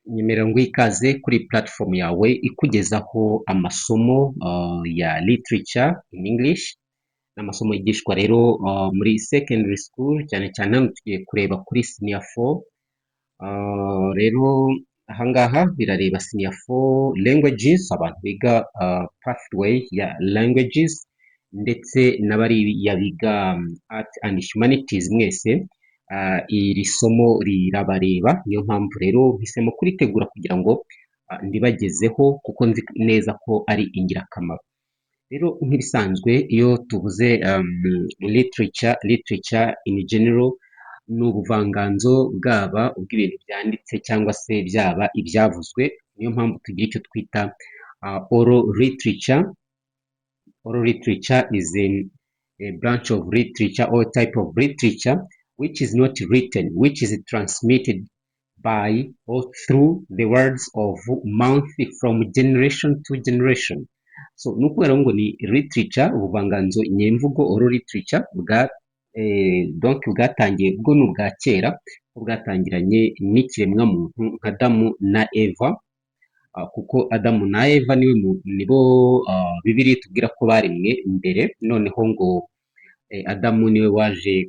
Nyemera ngo ikaze kuri platform yawe ikugezaho amasomo ya literature in English. N'amasomo yigishwa rero muri secondary school, cyane cyane hano tugiye kureba kuri senior 4. Rero ahangaha birareba senior 4 languages, abantu biga pathway ya languages, ndetse n'abariya biga art and humanities. Mwese iri somo rirabareba, niyo mpamvu rero mpisemo kuritegura kugira ngo ndibagezeho, kuko nzi neza ko ari ingirakamaro. Rero nk'ibisanzwe iyo tuvuze literature in general, ni ubuvanganzo bwaba ubw'ibintu byanditse cyangwa se byaba ibyavuzwe. Niyo mpamvu tugira icyo twita oral literature. Oral literature is a branch of literature or type of literature which is not written, which is transmitted by or through the words of mouth from generation to generation. So nukubera ngo ni literature, ubuvanganzo nyemvugo oral literature donc bwatangiye ubwo ni ubwa kera, bwatangiranye n'ikiremwa muntu nka Adamu na Eva, kuko Adamu na Eva nibo Bibiliya tubwira ko baremwe mbere. Noneho ngo Adamu niwe waje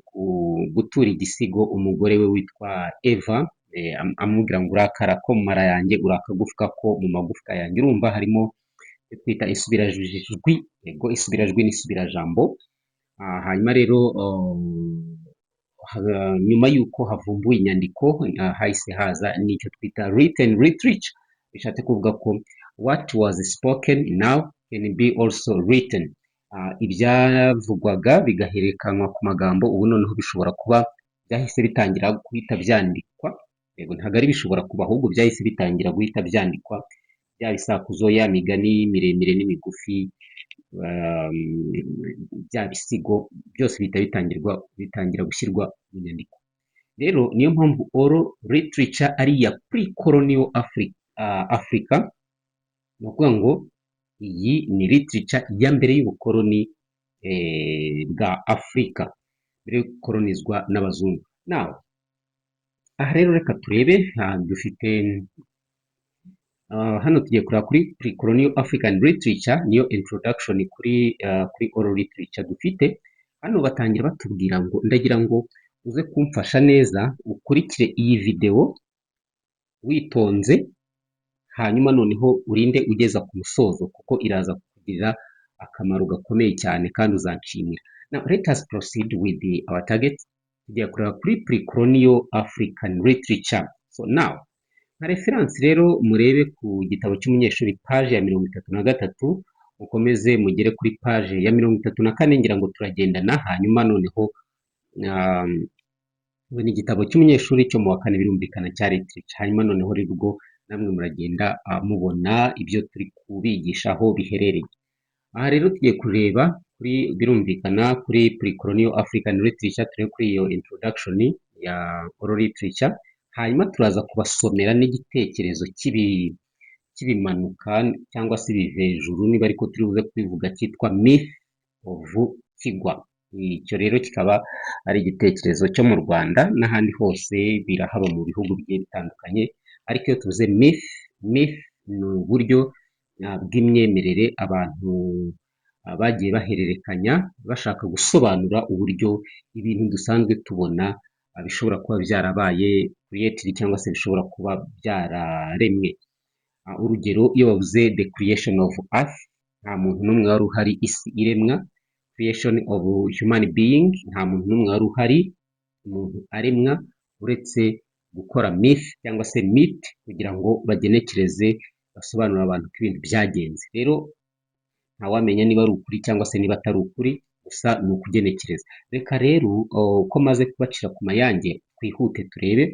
gutura igisigo umugore we witwa Eva, amubwira ngo urakara ko mu mara yanjye, urakagufwa ko mu magufwa yanjye. Urumva harimo twita isubirajwi, yego isubirajwi n'isubirajambo. Hanyuma rero nyuma y'uko havumbuwe inyandiko, hahise haza n'icyo twita written literature. Bishatse kuvuga ko what was spoken now can be also written. Ibyavugwaga bigaherekanwa ku magambo, ubu noneho bishobora kuba byahise bitangira guhita byandikwa. Yego ntabwo ari bishobora kuba, ahubwo byahise bitangira guhita byandikwa. Bya bisakuzo, ya migani miremire n'imigufi, bya bisigo byose bihita bitangira gushyirwa mu nyandiko. Rero niyo mpamvu oral literature ari iya pre-colonial Africa. Ni ukuvuga ngo iyi ni literature ya mbere y'ubukoloni bwa Afurika, mbere yo gukolonizwa n'abazungu. Nawe aha rero reka turebe, dufite hano tugiye kureba kuri pre-colonial African literature, niyo introduction kuri oral literature dufite. Hano batangira batubwira ngo, ndagira ngo uze kumfasha neza ukurikire iyi video witonze, hanyuma noneho urinde ugeza ku musozo, kuko iraza kukugirira akamaro gakomeye cyane kandi uzanshimira. Now let us proceed with our target. Tugiye kureba kuri pre-colonial African literature. So now nka reference rero murebe ku gitabo cy'umunyeshuri page ya 33, mukomeze mugere kuri page ya 34, ngira ngo turagendana. Hanyuma noneho ni igitabo cy'umunyeshuri cyo mu wa kane birumvikana cya literature. Hanyuma noneho rero namwe muragenda mubona ibyo turi kubigisha aho biherereye. Aha rero tugiye kureba kuri, birumvikana, kuri pre-colonial African literature, turi kuri iyo introduction ya oral literature. Hanyuma turaza kubasomera n'igitekerezo cy'ibimanuka cyangwa se ibivejuru, niba ariko turi buze kubivuga, cyitwa myth of Kigwa. Icyo rero kikaba ari igitekerezo cyo mu Rwanda, n'ahandi hose birahaba mu bihugu bigiye bitandukanye. Ariko iyo tuvuze myth ni uburyo bw'imyemerere abantu bagiye bahererekanya bashaka gusobanura uburyo ibintu dusanzwe tubona bishobora kuba byarabaye created cyangwa se bishobora kuba byararemwe. Urugero, iyo bavuze the creation of earth, nta muntu n'umwe wari uhari isi iremwa. Creation of human being, nta muntu n'umwe wari uhari umuntu aremwa, uretse gukora myth cyangwa se myth kugira ngo bagenekereze, basobanura abantu ko ibintu byagenze. Rero ntawamenya niba ari ukuri cyangwa se niba atari ukuri, gusa ni ukugenekereza. Reka rero uko maze kubacira ku mayange, twihute turebe.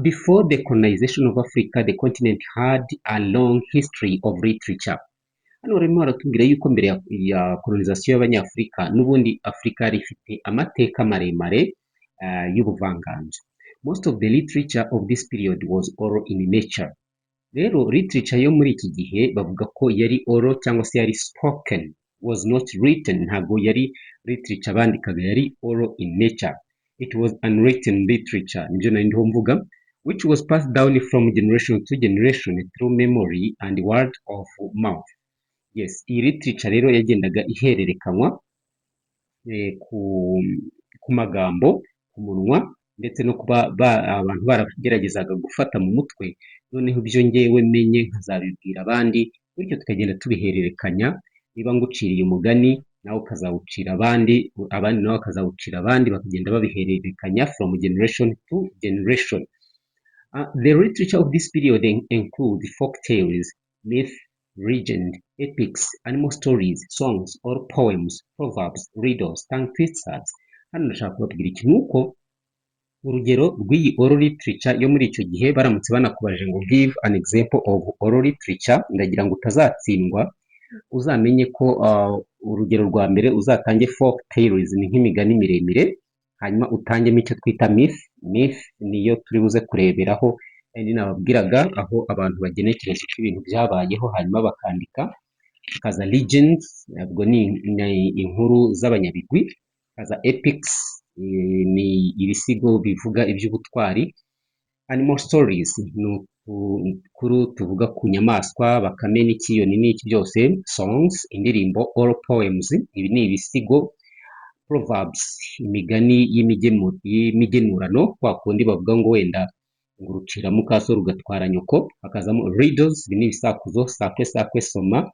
Before the colonization of Africa, the continent had a long history of literature. Hano barimo baratubwira yuko mbere ya colonization y'Abanyafurika, n'ubundi Afurika yari ifite amateka maremare y'ubuvanganzo. Most of the literature of this period was oral in nature. Rero literature yo muri iki gihe bavuga ko yari oral cyangwa se yari spoken, was not written. Ntabwo yari literature bandikaga, yari oral in nature. It was unwritten literature. Nibyo nari ndiho mvuga. which was passed down from generation to generation through memory and word of mouth. Yes, iyi literature rero yagendaga ihererekanywa ku magambo, ku munwa, ndetse no kuba abantu barageragezaga gufata mu mutwe, noneho ibyo ngewe menye nkazabibwira abandi, bityo tukagenda tubihererekanya. Niba nguciriye umugani, nawe ukazawucira abandi, abandi nawe bakazawucira abandi, bakagenda babihererekanya from generation to generation. The literature of this period includes folk tales, myth, legend, epics, animal stories, songs or poems, proverbs, riddles, tongue twisters. Hano ndashaka kubabwira iki nuko urugero rw'iyi oral literature yo muri icyo gihe baramutse banakubaje ngo give an example of oral literature, ndagira ngo utazatsindwa, uzamenye ko urugero rwa mbere uzatange folk tales, ni nk'imigani miremire, hanyuma utangemo icyo twita myth. Myth niyo turi buze kureberaho, kandi nababwiraga aho abantu bagenekereza uko ibintu byabayeho hanyuma bakandika. Hakaza legends, nabwo ni inkuru z'abanyabigwi. Hakaza epics, ni ibisigo bivuga iby'ubutwari. Animal stories, ni udukuru tuvuga ku nyamaswa, bakame n'ikiyoni n'iki byose. Songs, indirimbo. Or poems, ibi ni ibisigo. Proverbs, imigani y'imigenurano, kwa kundi bavuga ngo wenda ngo urucira mukaso rugatwara nyoko. Hakazamo riddles, ibi ni ibisakuzo, sakwe sakwe soma,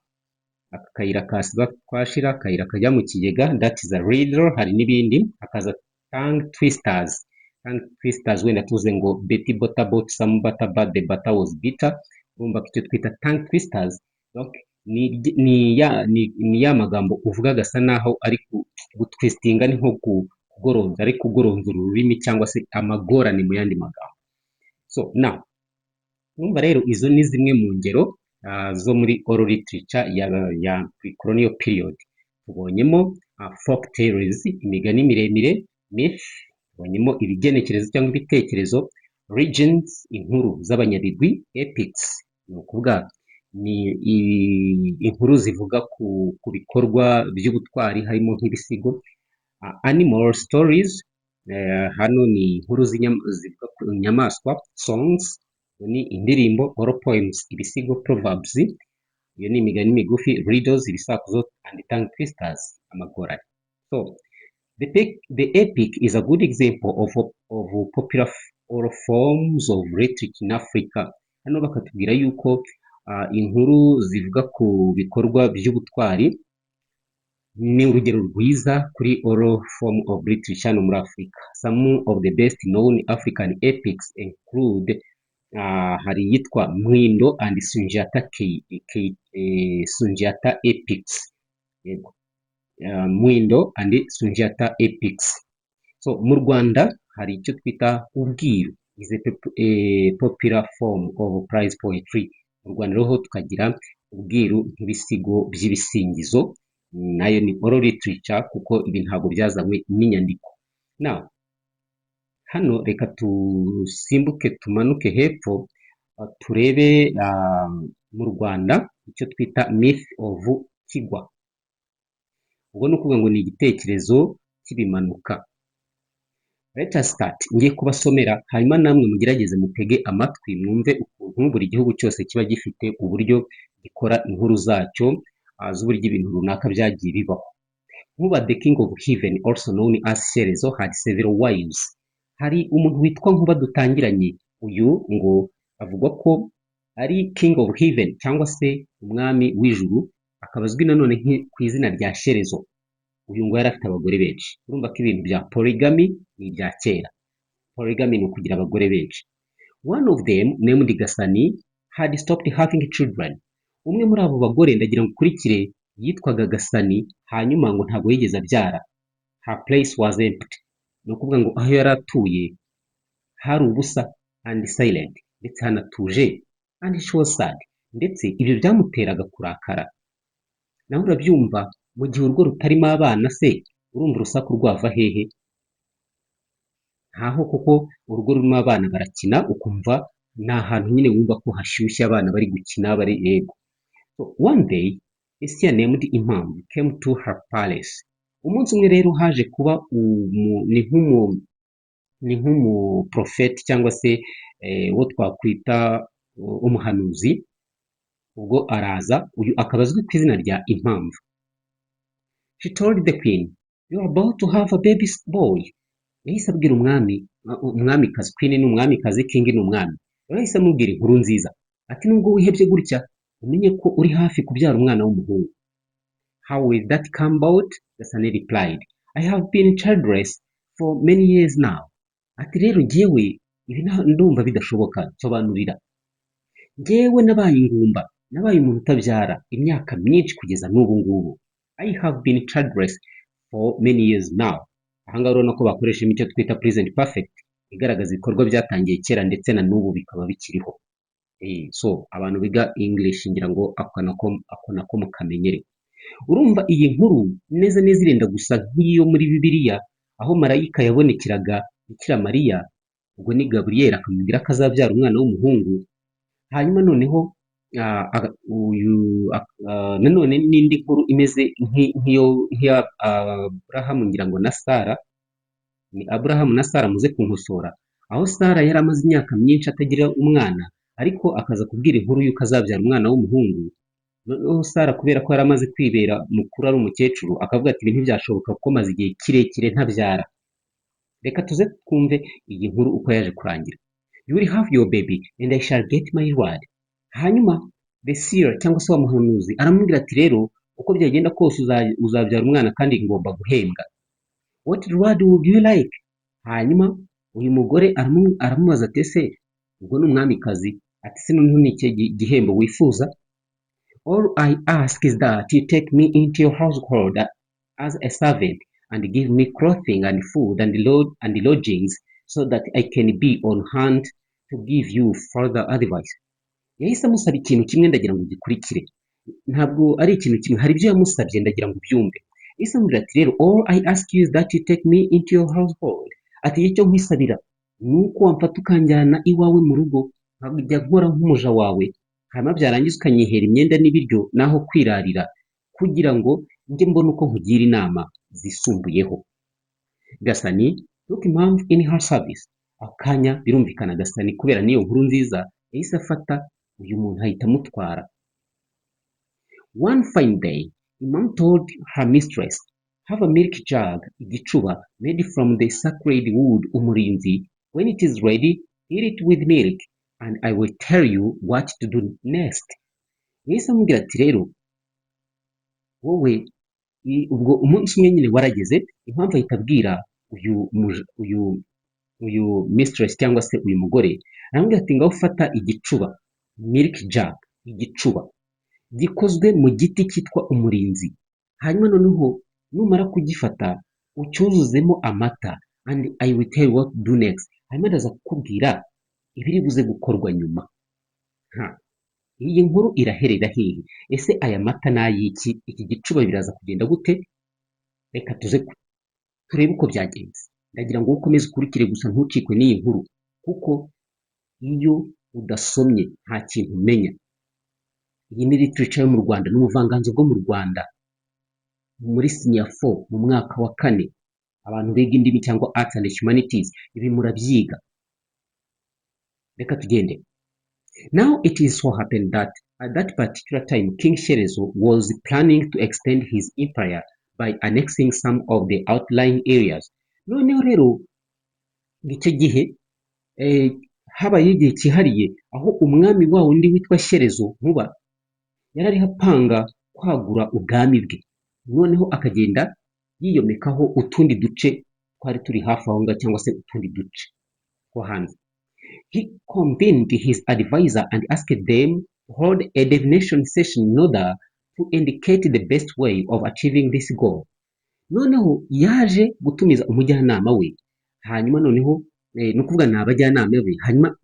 akayira kasiba twashira, akayira kajya mu kigega, that is a riddle. Hari n'ibindi. Hakaza tongue twisters. Tongue twisters, wenda tuze ngo Betty butter bought some butter but the butter was bitter. Urumva ko icyo twita tongue twisters, ni ya magambo uvuga agasa naho ari gutwistinga, ni nko kugoronza, ari kugoronza ururimi cyangwa se amagorane mu yandi magambo. So now numva rero izo ni zimwe mu ngero zo muri oral literature ya pre-colonial period. Tubonyemo folk tales, imigani miremire. Myth, tubonyemo ibigenekerezo cyangwa ibitekerezo. Legends, inkuru z'abanyabigwi. Epics, ni ukuvuga ni inkuru zivuga ku bikorwa by'ubutwari, harimo nk'ibisigo. Animal stories, hano ni inkuru zivuga ku nyamaswa. Songs, ni indirimbo. Or poems, ibisigo. Proverbs, iyo ni imigani migufi. Riddles, ibisakuzo. And tongue twisters, amagorane. So the epic is a good example of popular oral forms of literature in Africa. Hano bakatubwira yuko inkuru zivuga ku bikorwa by'ubutwari ni urugero rwiza kuri oral form of literature no muri Africa. Some of the best known African epics include hari yitwa Mwindo and Sunjata epics. Mwindo and Sunjata epics. So mu Rwanda hari icyo twita ubwiru, is a popular form of prize poetry. Mu Rwanda rero tukagira ubwiru nk'ibisigo by'ibisingizo, nayo ni oral literature kuko ibi ntabwo byazanywe n'inyandiko. Now hano reka tusimbuke tumanuke hepfo, turebe mu Rwanda icyo twita myth of Kigwa. Ubwo ni ukuvuga ngo ni igitekerezo cy'ibimanuka. Let us start. Ngiye kubasomera, hanyuma namwe mugerageze mutege amatwi mwumve ukuntu buri gihugu cyose kiba gifite uburyo gikora inkuru zacyo, z'uburyo ibintu runaka byagiye bibaho. Nkuba the king of heaven, also known as Shyerezo, had several wives. Hari umuntu witwa Nkuba dutangiranye, uyu ngo avugwa ko ari king of heaven cyangwa se umwami w'ijuru, akaba azwi nanone ku izina rya Shyerezo. Uyu ngo yari afite abagore benshi. Urumva ko ibintu bya polygamy ni ibya kera. Polygamy ni ukugira abagore benshi. One of them, named Gasani, had stopped having children. Umwe muri abo bagore, ndagira ngo ukurikire, yitwaga Gasani, hanyuma ngo ntabwo yigeze abyara. Her place was empty. Ni ukuvuga ngo aho yari atuye hari ubusa and silent, ndetse hanatuje, and she was sad. Ndetse ibyo byamuteraga kurakara. Nawe urabyumva, mu gihe urugo rutarimo abana se, urumva urusaku rwava hehe? Ntaho, kuko urugo rurimo abana barakina, ukumva ni ahantu nyine wumva ko hashyushye, abana bari gukina, bari yego. So one day, a seer named Impamvu came to her palace. Umunsi umwe rero haje kuba ni nk'umuprofeti cyangwa se uwo twakwita umuhanuzi. Ubwo araza, uyu akaba azwi ku izina rya Impamvu. She told the queen, you are about to have a baby boy. Yahise abwira umwamikazi. Queen ni umwamikazi, king ni umwami. Yahise amubwira inkuru nziza ati nubwo wihebye gutya, umenye ko uri hafi kubyara umwana w'umuhungu. How will that come about? Gasani replied, I have been childless for many years now. Ati rero jyewe ibi ndumva bidashoboka. Nsobanurira. Jyewe nabaye ingumba, nabaye umuntu utabyara imyaka myinshi kugeza n'ubu ngubu. I have been childless for many years now. Ahangaha urabona ko bakoresha icyo twita present perfect igaragaza ibikorwa byatangiye kera ndetse na n'ubu bikaba bikiriho. So abantu biga English ngira ngo ako nako mukamenyere. Urumva iyi nkuru neza neza irenda gusa nk'iyo muri Bibiliya aho marayika yabonekeraga Bikira Mariya, ubwo ni Gaburiyeli, akamubwira ko azabyara umwana w'umuhungu. Hanyuma noneho nanone n'indi nkuru imeze nk'iya Aburahamu ngira ngo na Sara. Ni Aburahamu na Sara muze kunkosora, aho Sara yari amaze imyaka myinshi atagira umwana, ariko akaza kubwira inkuru y'uko azabyara umwana w'umuhungu. Noneho Sara kubera ko yari amaze kwibera mukuru ari umukecuru, akavuga ati ibi ntibyashoboka kuko maze igihe kirekire ntabyara. Reka tuze twumve iyi nkuru uko yaje kurangira. You will have your baby and I shall get my reward. Hanyuma the seer cyangwa se wa muhanuzi aramubwira ati rero uko byagenda kose uzabyara umwana kandi ngomba guhembwa. What reward would you like? Hanyuma uyu mugore aramubaza ati ese ubwo ni umwamikazi, ati se noneho ni iki gihembo wifuza? All I ask is that you take me into your household as a servant and give me clothing and food and lodgings so that I can be on hand to give you further advice. Yahise amusaba ikintu kimwe, ndagira ngo gikurikire. Ntabwo ari ikintu kimwe, hari ibyo yamusabye ndagira ngo ubyumve. Yahise amubwira ati rero all I ask you is that you take me into your household. Ati icyo nkwisabira ni uko wamfata ukanjyana iwawe mu rugo nkajya nkora nk'umuja wawe, hanyuma byarangiza ukanyihera imyenda n'ibiryo naho kwirarira, kugira ngo njye mbone uko nkugira inama zisumbuyeho. Gasani took Impamvu in her service. Akanya birumvikana Gasani kubera niyo nkuru nziza yahise afata uyu muntu ahita amutwara. One fine day, Impamvu told her mistress, have a milk jug, igicuba, made from the sacred wood umurinzi. When it is ready, fill it with milk, and I will tell you what to do next. Yahise amubwira ati rero wowe ubwo umunsi umwe nyine warageze. Impamvu ahita abwira uyu mistress cyangwa se uyu mugore, aramubwira ati ngaho ufata igicuba, milk jug, igicuba gikozwe mu giti cyitwa umurinzi. Hanyuma noneho numara kugifata ucyuzuzemo amata, and I will tell you what to do next. Hanyuma ndaza kukubwira ibiri buze gukorwa nyuma. Iyi nkuru iraherera hehe? Ese aya mata n'ayiki? Iki gicuba biraza kugenda gute? Reka tuze turebe uko byagenze. Ndagira ngo ukomeze ukurikire gusa ntucikwe n'iyi nkuru, kuko iyo udasomye nta kintu umenya. Iyi ni literature yo mu Rwanda, n'ubuvanganzo bwo mu Rwanda muri senior 4 mu mwaka wa 4. Abantu biga indimi cyangwa arts and humanities, ibi murabyiga. Reka tugende. Now it is so happened that at that particular time King Shyerezo was planning to extend his empire by annexing some of the outlying areas. Noneho rero icyo gihe habaye igihe cyihariye aho umwami wa wundi witwa Shyerezo Nkuba yari ari apanga kwagura ubwami bwe, noneho akagenda yiyomekaho utundi duce twari turi hafi aho ngaho cyangwa se utundi duce two hanze. He convened his advisor and asked them to hold a divination session in order to indicate the best way of achieving this goal. Noneho yaje gutumiza umujyanama we, hanyuma noneho no kuvuga ni abajyanama be, hanyuma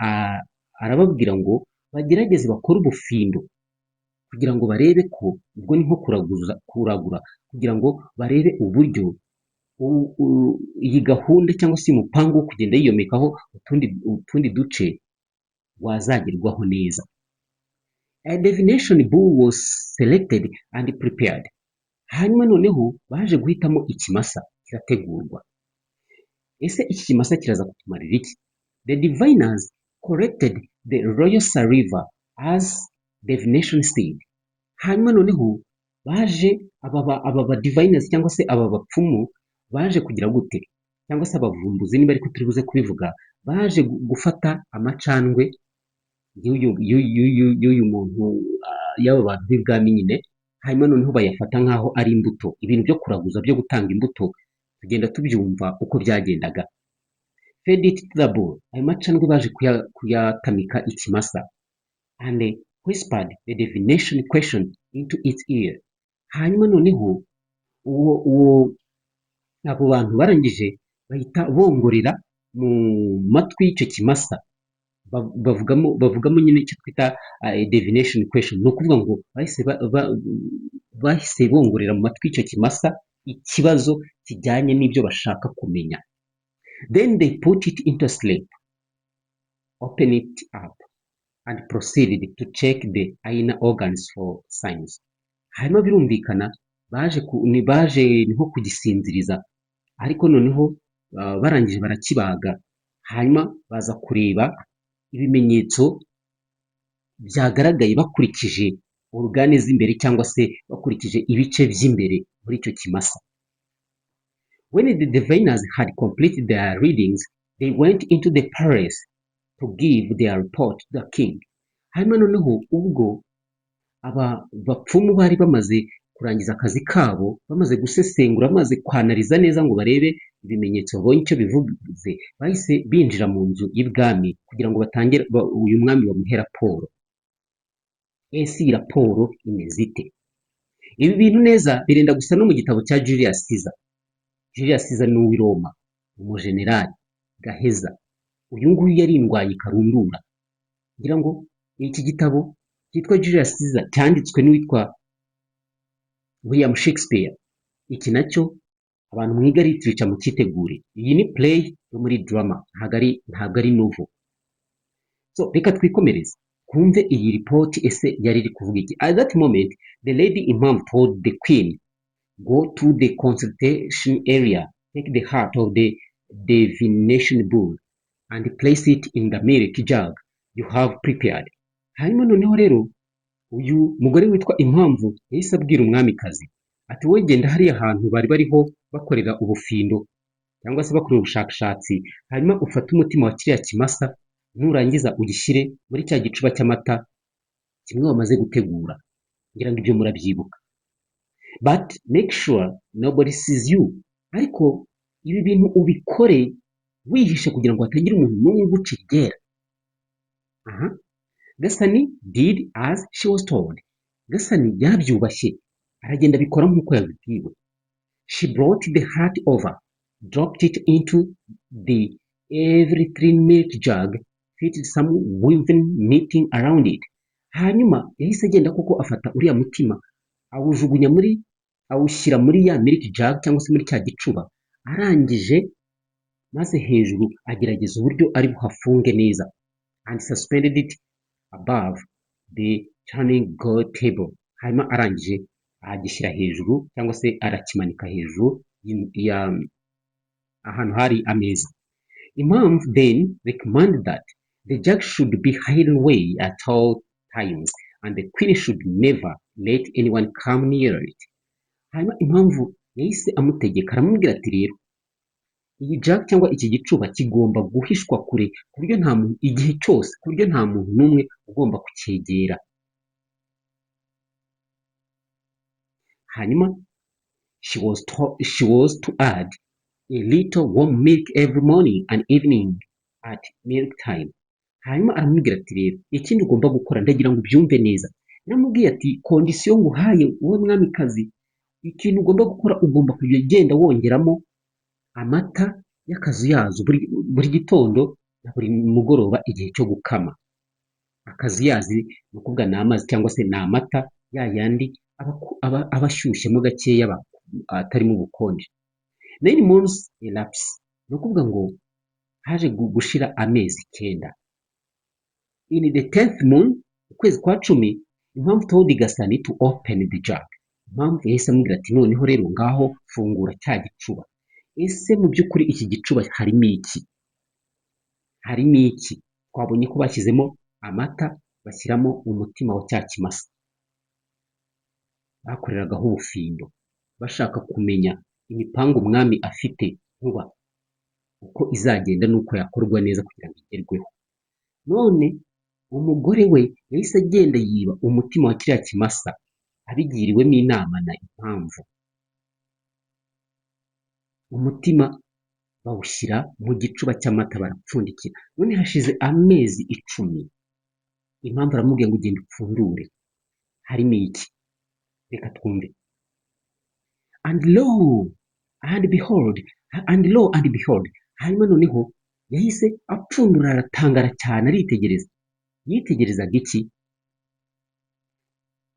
arababwira ngo bagerageze bakore ubufindo kugira ngo barebe ko ubwo ni nko kuragura kugira ngo barebe uburyo iyi gahunda cyangwa se umupango wo kugenda yiyomekaho utundi duce wazagerwaho neza. A divination bull was selected and prepared. Hanyuma noneho baje guhitamo ikimasa kirategurwa. Ese iki kimasa kiraza kutumarira iki? The diviners collected the royal saliva as divination seed. Hanyuma noneho baje aba diviners cyangwa se aba bapfumu baje kugira gute, cyangwa se abavumbuzi niba ariko turi buze kubivuga, baje gufata amacandwe y'uyu muntu, y'aba bantu b'ibwami nyine, hanyuma noneho bayafata nk'aho ari imbuto. Ibintu byo kuraguza, byo gutanga imbuto, tugenda tubyumva uko byagendaga. Fed it to the bull, ayo macandwe baje kuyatamika ikimasa, and they whispered the divination question into its ear. Hanyuma noneho abo bantu barangije bahita bongorera mu matwi y'icyo kimasa, bavugamo nyine icyo twita divination question. Ni ukuvuga ngo bahise bongorera mu matwi y'icyo kimasa ikibazo kijyanye n'ibyo bashaka kumenya. Then they put it into sleep, open it up, and proceeded to check the inner organs for signs. Hanyuma birumvikana baje nko kugisinziriza, ariko noneho barangije barakibaga, hanyuma baza kureba ibimenyetso byagaragaye bakurikije organe z'imbere cyangwa se bakurikije ibice by'imbere muri icyo kimasa. When the diviners had completed their readings, they went into the palace to give their report to the king. Hanyuma noneho ubwo aba bapfumu bari bamaze kurangiza akazi kabo, bamaze gusesengura, bamaze kwanariza neza ngo barebe ibimenyetso babonye icyo bivuze, bahise binjira mu nzu y'ibwami kugira ngo batangire uyu mwami bamuhe raporo. Ese iyi raporo imeze ite? Ibi bintu neza birenda gusa no mu gitabo cya Julius Caesar. Julius Caesar ni uw'i Roma, umujenerali gaheza. Uyu nguyu yari indwanyi karundura. Ngira ngo iki gitabo cyitwa Julius Caesar cyanditswe n'uwitwa William Shakespeare. Iki nacyo abantu mwiga literature mu cyitegure. Iyi ni play yo muri drama, ntabwo ari novel. So reka twikomereze kumve iyi report ese yari iri kuvuga iki. At that moment, the lady imam told the queen, go to the consultation area, take the heart of the divination bull and place it in the milk jug you have prepared. Hanyuma noneho rero uyu mugore witwa impamvu yahise abwira umwamikazi ati, wowe genda hariya hantu bari bariho bakorera ubufindo cyangwa se bakorera ubushakashatsi, hanyuma ufate umutima wa kiriya kimasa, nurangiza ugishyire muri cya gicuba cy'amata kimwe wamaze gutegura. Ngira ngo ibyo murabyibuka. But make sure nobody sees you. Ariko ibi bintu ubikore wihishe kugira ngo hatagira umuntu n'umwe uguca iryera. Gasani did as she was told. Gasani yabyubashye, aragenda abikora nk'uko yabibwiwe. She brought the heart over, dropped it into the every 3 milk jug, fitted some woven knitting around it. Hanyuma yahise agenda kuko afata uriya mutima awushyira muri ya milk jug cyangwa se muri cya gicuba, arangije maze hejuru agerageza uburyo ari buhafunge neza, and suspended it above the turning gold table. Hanyuma arangije agishyira hejuru cyangwa se arakimanika hejuru ahantu hari ameza. Imam then recommended that the jug should be hidden away at all times and the queen should never let anyone come near it. Hanyuma impamvu yahise amutegeka, aramubwira ati, rero iyi jug cyangwa iki gicuba kigomba guhishwa kure ku buryo nta muntu, igihe cyose, ku buryo nta muntu n'umwe ugomba kucyegera. Hanyuma she was to add a little warm milk every morning and evening at milk time. Hanyuma aramubwira ati, rero ikindi ugomba gukora, ndagira ngo ubyumve neza. Namubwiye ati, kondisiyo nguhaye wowe mwamikazi, ikintu ugomba gukora, ugomba kujya ugenda wongeramo amata y'akazuyazo buri gitondo na buri mugoroba igihe cyo gukama. Akazuyazi ni ukuvuga ni amazi cyangwa se ni amata ya yandi aba ashyushyemo gakeya, atarimo ubukonje. 9 months elapse, ni ukuvuga ngo haje gushira amezi 9. In the 10th month, ukwezi kwa 10, impamvu told Gasani to open the jug. Impamvu yahise amubwira ati, noneho rero ngaho fungura cya gicuba. Ese mu by'ukuri iki gicuba harimo iki? Harimo iki? twabonye ko bashyizemo amata bashyiramo umutima wa cya kimasa bakoreragaho ubufindo bashaka kumenya imipango umwami afite vuba uko izagenda n'uko yakorwa neza kugira ngo igerweho. None umugore we yahise agenda yiba umutima wa kiriya kimasa abigiriwemo inama na impamvu. Umutima bawushyira mu gicuba cy'amata barapfundikira. None hashize amezi 10, impamvu aramubwiye ngo ugenda upfundure harimo iki? Reka twumve. And lo and behold, hanyuma noneho yahise apfundura aratangara cyane aritegereza. Yitegerezaga iki?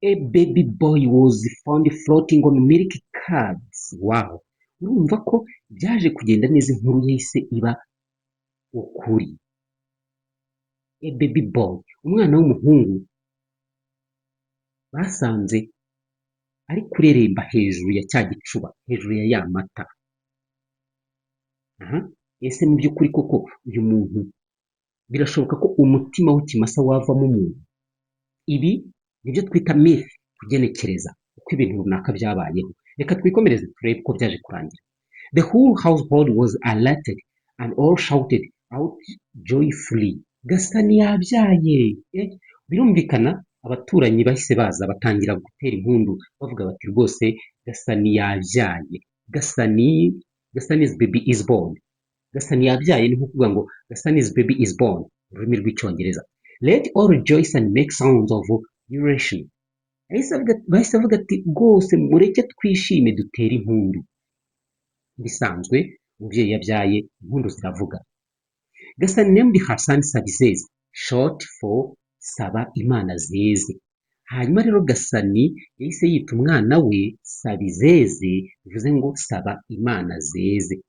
A baby boy was found floating on milk curds. Wow! Urumva ko byaje kugenda neza, inkuru yahise iba ukuri. A baby boy, umwana w'umuhungu basanze ari kureremba hejuru ya cya gicuba, hejuru ya ya mata. Ese mu by'ukuri koko uyu muntu birashoboka ko umutima w'ikimasa wavamo umuntu? Ibi nibyo twita myth, kugenekereza uko ibintu runaka byabayeho. Reka twikomereze turebe uko byaje kurangira. The whole household was alerted and all shouted out joyfully. Gasani yabyaye! Birumvikana abaturanyi bahise baza batangira gutera impundu bavuga bati rwose Gasani yabyaye. Gasani's baby is born. Gasani yabyaye ni kuvuga ngo Gasani's baby is born mu rurimi rw'icyongereza. Let all rejoice and make sounds of jubilation. Bahise bavuga ati rwose mureke twishime dutere impundu. Bisanzwe umubyeyi yabyaye impundu ziravuga. Gasani named her son Sabizeze, short for Saba Imana Zeze. Hanyuma rero Gasani yahise yita umwana we Sabizeze, bivuze ngo Saba Imana Zeze.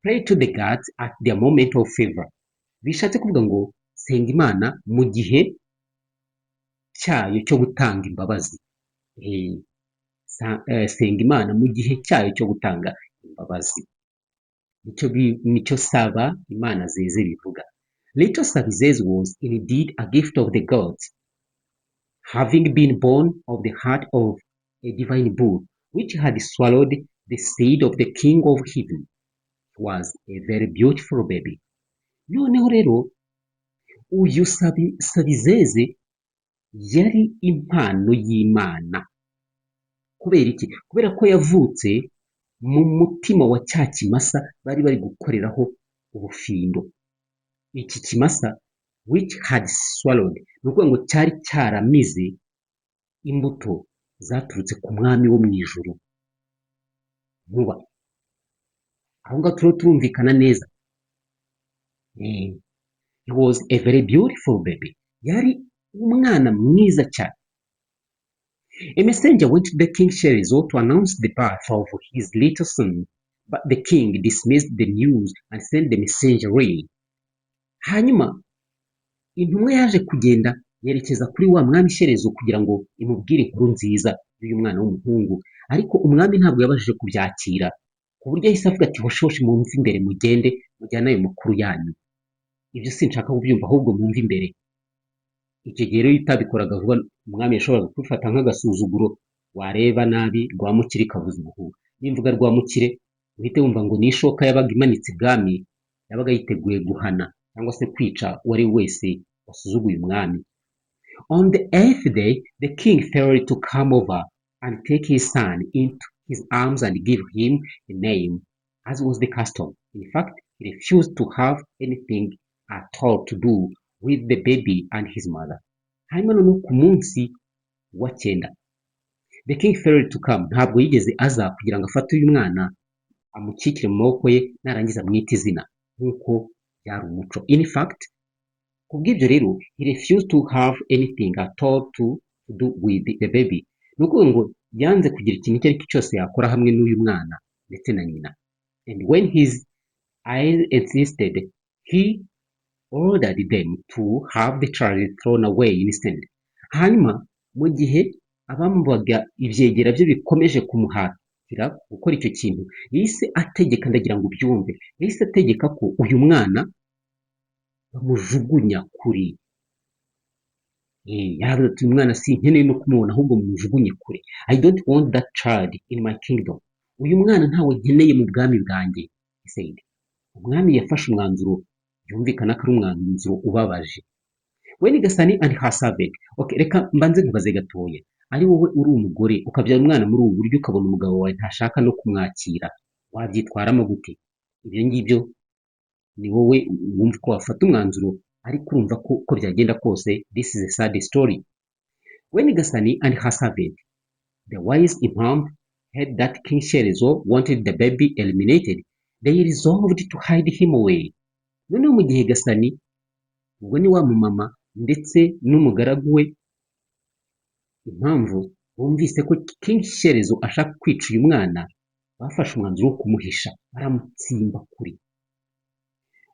Pray to the gods at their moment of favor. Bishatse kuvuga ngo senga Imana mu gihe cyayo cyo gutanga imbabazi. Senga Imana mu gihe cyayo cyo gutanga imbabazi. Nicyo Saba Imana Zeze bivuga. Little Sabizeze was indeed a gift of the gods, having been born of the heart of a divine bull, which had swallowed the seed of the king of heaven. It was a very beautiful baby. Noneho rero uyu Sabizeze yari impano y'Imana. Kubera iki? Kubera ko yavutse mu mutima wa cya kimasa bari gukoreraho ubufindo. Iki kimasa which had swallowed, ni ukuvuga ngo cyari cyaramize imbuto zaturutse ku mwami wo mu ijuru Nkuba. Aho ngaho turiho turumvikana neza. He was a very beautiful baby. Yari umwana mwiza cyane. A messenger went to the king Sherizo to announce the birth of his little son, but the king dismissed the news and sent the messenger away. Hanyuma intumwa yaje kugenda yerekeza kuri wa mwami Shyerezo kugira ngo imubwire inkuru nziza y'uyu mwana w'umuhungu, ariko umwami ntabwo yabashije kubyakira, ku buryo yahise avuga ati hoshi mwumve imbere mugende mujyane ayo makuru yanyu. Ibyo sinshaka kubyumva, ahubwo mwumve imbere. Icyo gihe rero iyo utabikoraga vuba umwami yashoboraga kubifata nk'agasuzuguro, wareba nabi Rwamukire ikavuza ubuhuha. Nimvuga Rwamukire uhite wumva ngo ni ishoka yabaga imanitse ibwami, yabaga yiteguye guhana cyangwa se kwica uwo ari we wese wasuzuguye umwami. On the 8th day, the king felt to come over and take his son into his arms and give him a name, as was the custom. In fact, he refused to have anything at all to do with the baby and his mother. Hanyuma noneho ku munsi wa 9, the king failed to come. Ntabwo yigeze aza kugira ngo afate uyu mwana amukikire mu maboko ye narangiza amwite izina nk'uko byari umuco. In fact, kubw'ibyo rero he refused to have anything at all to do with the baby. Ni ukuvuga ngo yanze kugira ikintu icyo ari cyo cyose yakora hamwe n'uyu mwana ndetse na nyina. And when his eyes insisted, he ordered them to have the child thrown away instead. Hanyuma mu gihe abamubaga ibyegera bye bikomeje kumuhatira gukora icyo kintu, yahise ategeka, ndagira ngo ubyumve, yahise ategeka ko uyu mwana bamujugunya kure. Yaravuze ati uyu mwana sinkeneye no kumubona ahubwo mumujugunye kure. I don't want that child in my kingdom. Uyu mwana ntawe nkeneye mu bwami bwanjye. He said. Umwami yafashe umwanzuro byumvikana ko ari umwanzuro ubabaje. When Gasani and her servant, okay, reka mbanze nkubaze gatoya. Ari wowe uri umugore ukabyara umwana muri ubu buryo ukabona umugabo wawe ntashaka no kumwakira, wabyitwaramo gute? Ibyo ngibyo ni wowe wumva ko wafata umwanzuro, ariko urumva ko uko byagenda kose this is a sad story. When Gasani and her servant, the wise impamvu, heard that King Sherizo wanted the baby eliminated, they resolved to hide him away. Noneho mu gihe Gasani, ubwo ni wa mumama ndetse n'umugaragu we impamvu bumvise ko King Sherizo ashaka kwica uyu mwana, bafashe umwanzuro wo kumuhisha, baramutsimba kuri.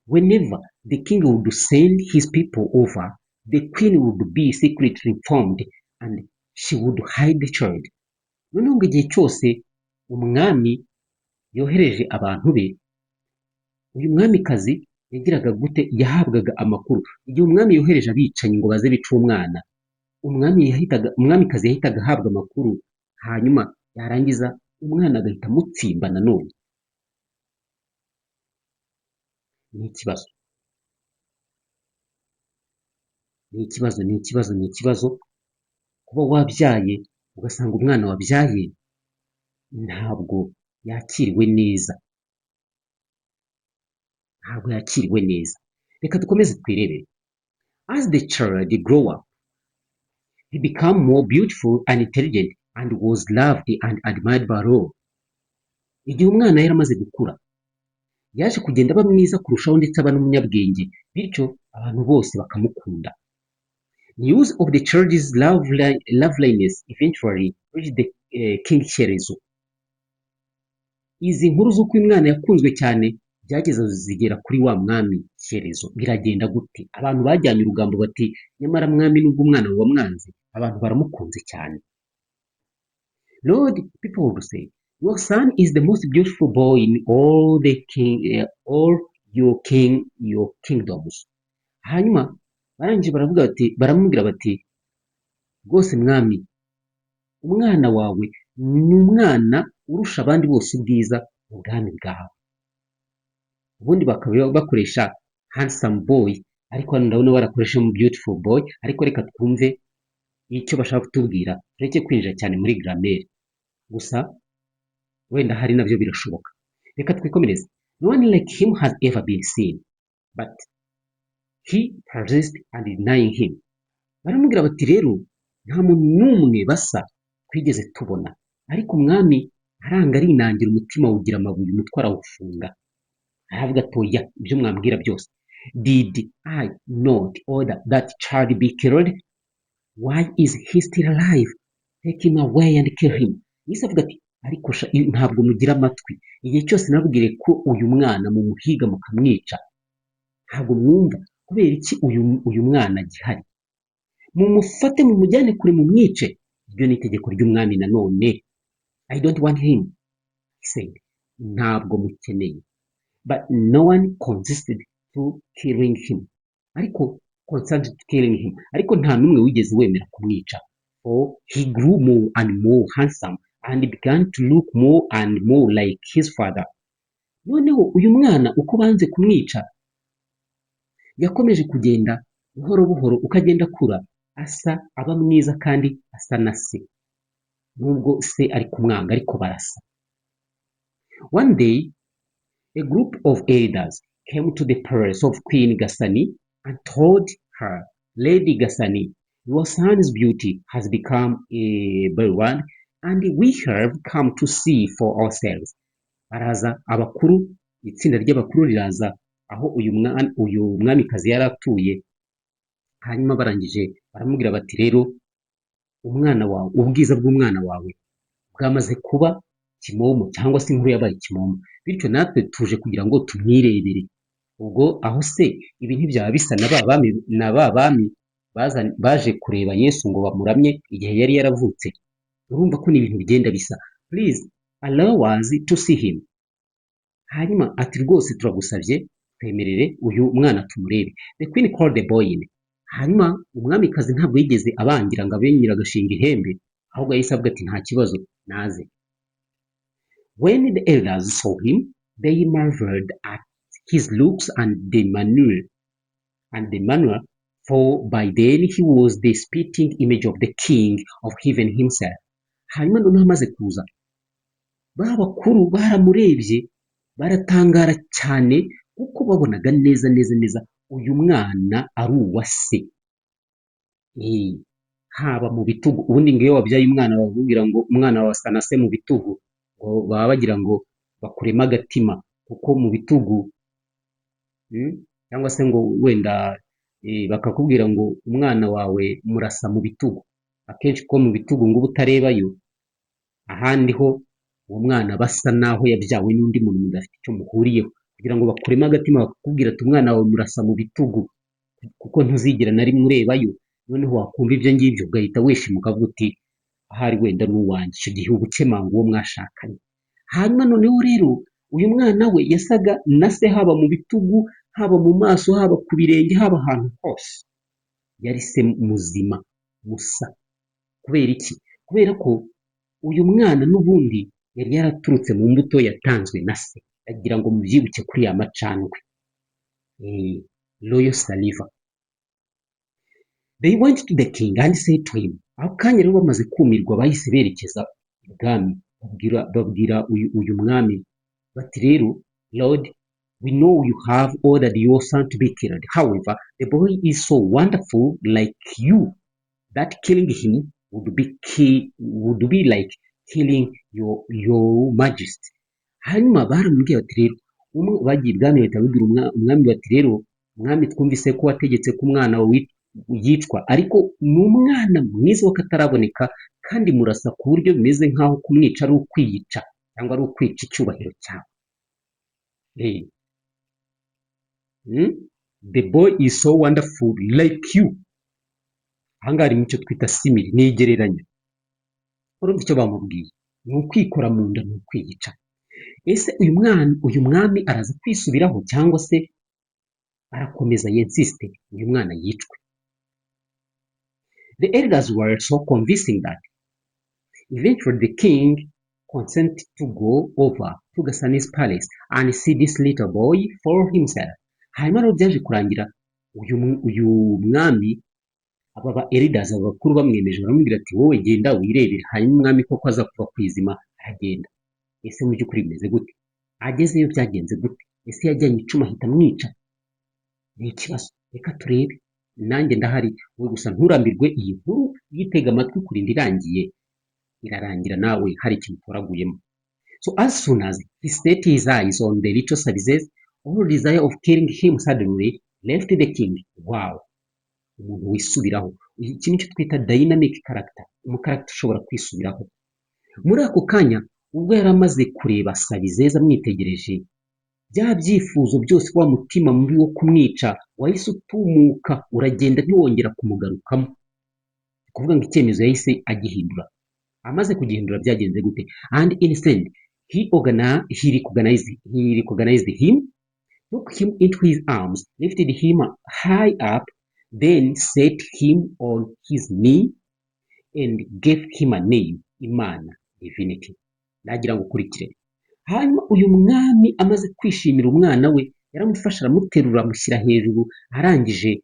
Whenever the king would send his people over, the queen would be secretly informed and she would hide the child. Noneho ngo igihe cyose umwami yohereje abantu be, uyu mwamikazi yagiraga gute? Yahabwaga amakuru. Igihe umwami yohereje abicanyi ngo baze bica umwana, umwamikazi yahitaga ahabwa amakuru, hanyuma yarangiza umwana agahita amutsimba nanone. Ni ikibazo kuba wabyaye ugasanga umwana wabyaye ntabwo yakiriwe neza. Reka dukomeze twirebere. As the child grew up, he became more beautiful and intelligent and was loved and admired by all. Igihe umwana yari amaze gukura, yaje kugenda aba mwiza kurushaho ndetse aba n'umunyabwenge, bityo abantu bose bakamukunda. News of the child's loveliness eventually reached the King Sherizo. Izi nkuru z'uko uyu mwana yakunzwe cyane byageze zigera kuri wa mwami Sherizo. Biragenda gute? Abantu bajyanye urugambo bati nyamara mwami nubwo umwana wamwanze, abantu baramukunze cyane. Lord, people would say, your son is the most beautiful boy in all your kingdoms. Hanyuma barangije baramubwira bati rwose mwami, umwana wawe ni umwana urusha abandi bose ubwiza mu bwami bwawe. Ubundi bakaba bakoresha handsome boy, ariko hano ndabona barakoresha mu beautiful boy, ariko reka twumve icyo bashaka kutubwira, tureke kwinjira cyane muri grammaire, gusa wenda hari nabyo birashoboka. Reka twikomereze. No one like him has ever been seen, but he persists and denying him. Baramubwira bati rero nta muntu n'umwe basa twigeze tubona, ariko umwami aranga arinangira, umutima wugira amabuye, umutwe arawufunga, aravuga ati oya, ibyo mwambwira byose. Did I not order that child be killed? Why is he still alive? Take him away and kill him. Yesu avuga ati ariko ntabwo mugira amatwi, igihe cyose nabwire ko uyu mwana mumuhiga mukamwica, ntabwo mwumva. Kubera iki uyu mwana gihari? Mumufate mumujyane kure mumwice. Iryo ni itegeko ry'umwami nanone. I don't want him, he said. Ntabwo mukeneye. But no one consented to killing him. Ariko nta n'umwe wigeze wemera kumwica. For he grew more and more handsome and began to look more and more like his father. Noneho uyu mwana uko banze kumwica, yakomeje kugenda buhoro buhoro, ukagenda akura, aba mwiza kandi asa na se, nubwo se ari kumwanga ariko barasa. One day, a group of elders came to the palace of Queen Gasani and told her, Lady Gasani, your son's beauty has become a byword and we have come to see for ourselves. Baraza abakuru, itsinda ry'abakuru riraza aho uyu mwamikazi yari atuye, hanyuma barangije baramubwira bati rero umwana wawe, ubwiza bw'umwana wawe bwamaze kuba kimomo, cyangwa se inkuru yabaye kimomo, bityo natwe tuje kugira ngo tumwirebere. Ubwo aho se ibi ntibyaba bisa na ba bami baje kureba Yesu ngo bamuramye igihe yari yaravutse? Urumva ko ni ibintu bigenda bisa. Please allow us to see him. Hanyuma ati rwose turagusabye twemerere uyu mwana tumurebe. The queen called the boy in. Hanyuma umwamikazi ntabwo yigeze abangira ngo abe nyiragashinga ihembe, ahubwo yahise avuga ati nta kibazo naze. When the elders saw him, they marveled at his looks and the manner, for by then he was the spitting image of the king of heaven himself. Hanyuma noneho amaze kuza, ba bakuru baramurebye baratangara cyane kuko babonaga neza uyu mwana ari uwa se. Haba mu bitugu, ubundi ngo iyo wabyaye umwana bakubwira ngo umwana wawe asa na se mu bitugu, ngo baba bagira ngo bakuremo agatima, kuko mu bitugu cyangwa se ngo wenda bakakubwira ngo umwana wawe murasa mu bitugu. Akenshi ko mu bitugu ngo uba utarebayo, ahandi ho uwo mwana basa naho yabyawe n'undi muntu mudafite icyo muhuriyeho, kugira ngo bakuremo agatima bakakubwira ati umwana wawe murasa mu bitugu, kuko ntuzigera na rimwe urebayo. Noneho wakumva ibyo ngibyo ugahita wishimuka ukavuga uti ahari wenda n'uwanjye, icyo gihe uba ukemanga uwo mwashakanye. Hanyuma noneho rero uyu mwana we yasaga na se, haba mu bitugu, haba mu maso, haba ku birenge, haba ahantu hose yari se muzima musa. Kubera iki? Kubera ko uyu mwana n'ubundi yari yaraturutse mu mbuto yatanzwe na se, agira ngo mubyibuke kuri ya macandwe, royal saliva. They went to the king and said to him. Ako kanya rero bamaze kumirwa bahise berekeza ibwami, babwira uyu mwami bati rero, Lord, we know you have ordered your son to be killed. However, the boy is so wonderful like you that killing him would be like killing your majesty. Hanyuma baramubwiye bati rero, bagiye ibwami bahita babwira umwami bati rero, umwami twumvise ko wategetse ko umwana wawe yicwa, ariko ni umwana mwiza w'akataraboneka kandi murasa ku buryo bimeze nk'aho kumwica ari ukwiyica cyangwa ari ukwica icyubahiro cyawe. The boy is so wonderful like you. Ahangaha hari icyo twita simili, ni igereranya. Urumva icyo bamubwiye ni ukwikora mu nda, ni ukwiyica. Ese uyu mwami araza kwisubiraho cyangwa se arakomeza yensiste uyu mwana yicwe? The elders were so convincing that eventually the king consented to go over to Gasani's palace and see this little boy for himself. Hanyuma rero byaje kurangira uyu mwami, aba elders, abakuru bamwemeje, baramubwira ati wowe genda wirebere. Hanyuma umwami koko aza kuva ku izima aragenda. Ese mu by'ukuri bimeze gute? Agezeyo byagenze gute? Ese yajyanye icumu ahita amwica? Ni ikibazo, reka turebe. Nanjye ndahari, wowe gusa nturambirwe iyi nkuru, yitega amatwi kurinda irangiye. Irarangira nawe hari ikintu utoraguyemo. So as soon as he set his eyes on the little Sabizeze, all desire of killing him suddenly left the king. Wow! Umuntu wisubiraho. Iki nicyo twita dynamic character, umukaragita ushobora kwisubiraho. Muri ako kanya ubwo yari amaze kureba Sabizeze amwitegereje, bya byifuzo byose, wa mutima mubi wo kumwica wahise utumuka, uragenda ntiwongera kumugarukamo. Kuvuga ngo icyemezo yahise agihindura. Amaze kugihindura byagenze gute? And instead he recognized him, took him into his arms, lifted him high up, then set him on his knee and gave him a name, Imana, divinity. Nagira ngo ukurikire. Hanyuma uyu mwami amaze kwishimira umwana we, yaramufasha aramuterura amushyira hejuru, arangije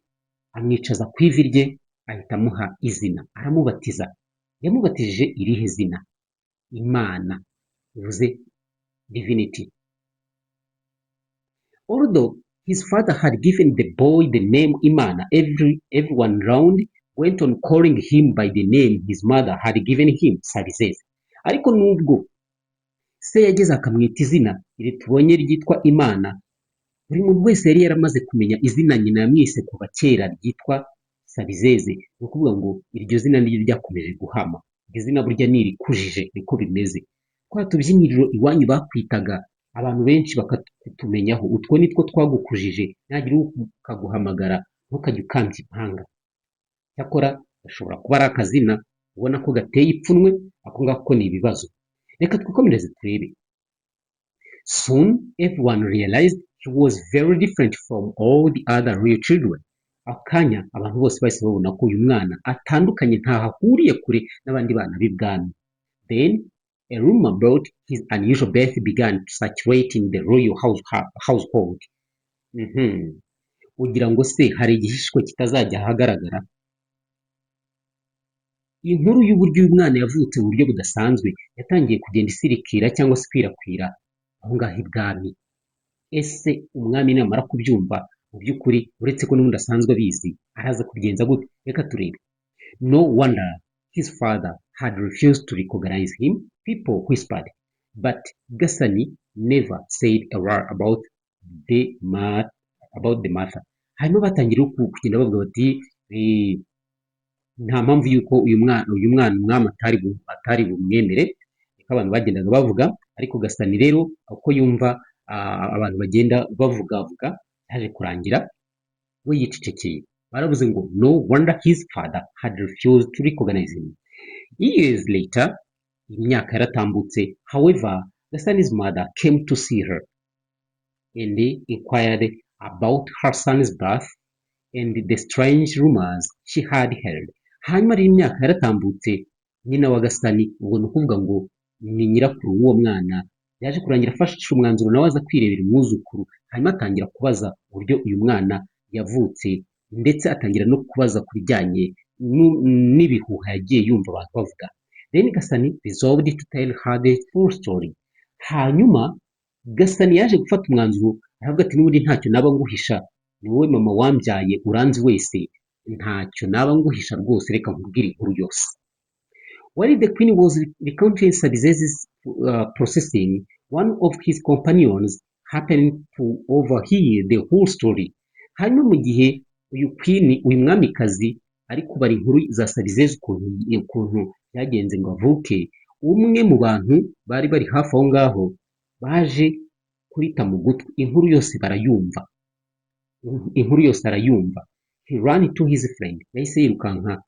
amwicaza ku ivi rye, ahita amuha izina, aramubatiza. Yamubatije irihe zina? Imana, bivuze divinity. Although his father had given the boy the name Imana, everyone round went on calling him by the name his mother had given him, Sabizeze. Ariko nubwo se yageze akamwita izina iri tubonye ryitwa Imana, buri muntu wese yari yaramaze kumenya izina nyina yamwise kuva kera ryitwa Sabizeze. Ni ukuvuga ngo iryo zina niryo ryakomeje guhama. Iryo zina burya nirikujije, niko bimeze. Kwa tubyiniriro iwanyu bakwitaga, abantu benshi bakatumenyaho, utwo nitwo twagukujije, nagira ukaguhamagara ntukajya ukambya impanga. Cyakora gashobora kuba ari akazina ubona ko gateye ipfunwe, ako ngako ni ibibazo. Reka twikomereze turebe. Soon everyone realized he was very different from all the other real children. Akanya abantu bose bahise babona ko uyu mwana atandukanye, ntaho ahuriye kure n'abandi bana b'ibwami. Then a rumor about his unusual birth began to circulate in the royal household. Ugira ngo se hari igihishwe kitazajya ahagaragara? Inkuru y'uburyo uyu mwana yavutse mu buryo budasanzwe yatangiye kugenda isirikira cyangwa se ikwirakwira aho ngaho ibwami. Ese umwami namara kubyumva, mu by'ukuri uretse ko n'ubundi asanzwe abizi, araza kubigenza gute? Reka turebe. No wonder his father had refused to recognize him, people whispered, but Gasani never said a word about the matter. Hanyuma batangira kugenda bavuga bati nta mpamvu y'uko uyu mwana umwami atari bumwemere. Niko abantu bagendaga bavuga, ariko Gasani rero uko yumva abantu bagenda bavuga yaje kurangira we yicecekeye. Baravuze ngo no wonder his father had refused to recognize him. Years later, imyaka yaratambutse, however, Gasani's mother came to see her and inquired about her son's birth and the strange rumors she had heard. Hanyuma rero imyaka yaratambutse, nyina wa Gasani, ubwo ni ukuvuga ngo ni nyirakuru w'uwo mwana, yaje kurangira afashe umwanzuro nawe aza kwirebera umwuzukuru. Hanyuma atangira kubaza uburyo uyu mwana yavutse, ndetse atangira no kubaza ku bijyanye n'ibihuha yagiye yumva abantu bavuga. Then Gasani resolved to tell her the full story. Hanyuma Gasani yaje gufata umwanzuro, aravuga ati n'ubundi ntacyo naba nguhisha, ni wowe mama wambyaye uranzi wese, ntacyo naba nguhisha rwose, reka nkubwire inkuru yose. While the queen was recounting Sabizez's processing, one of his companions happened to overhear the whole story. Hanyuma mu gihe uyu mwamikazi ari kubara inkuru za Sabizeze ukuntu byagenze ngo avuke, umwe mu bantu bari bari hafi aho ngaho baje kurita mu gutwi, inkuru yose arayumva. He ran to his friend, yahise yirukanka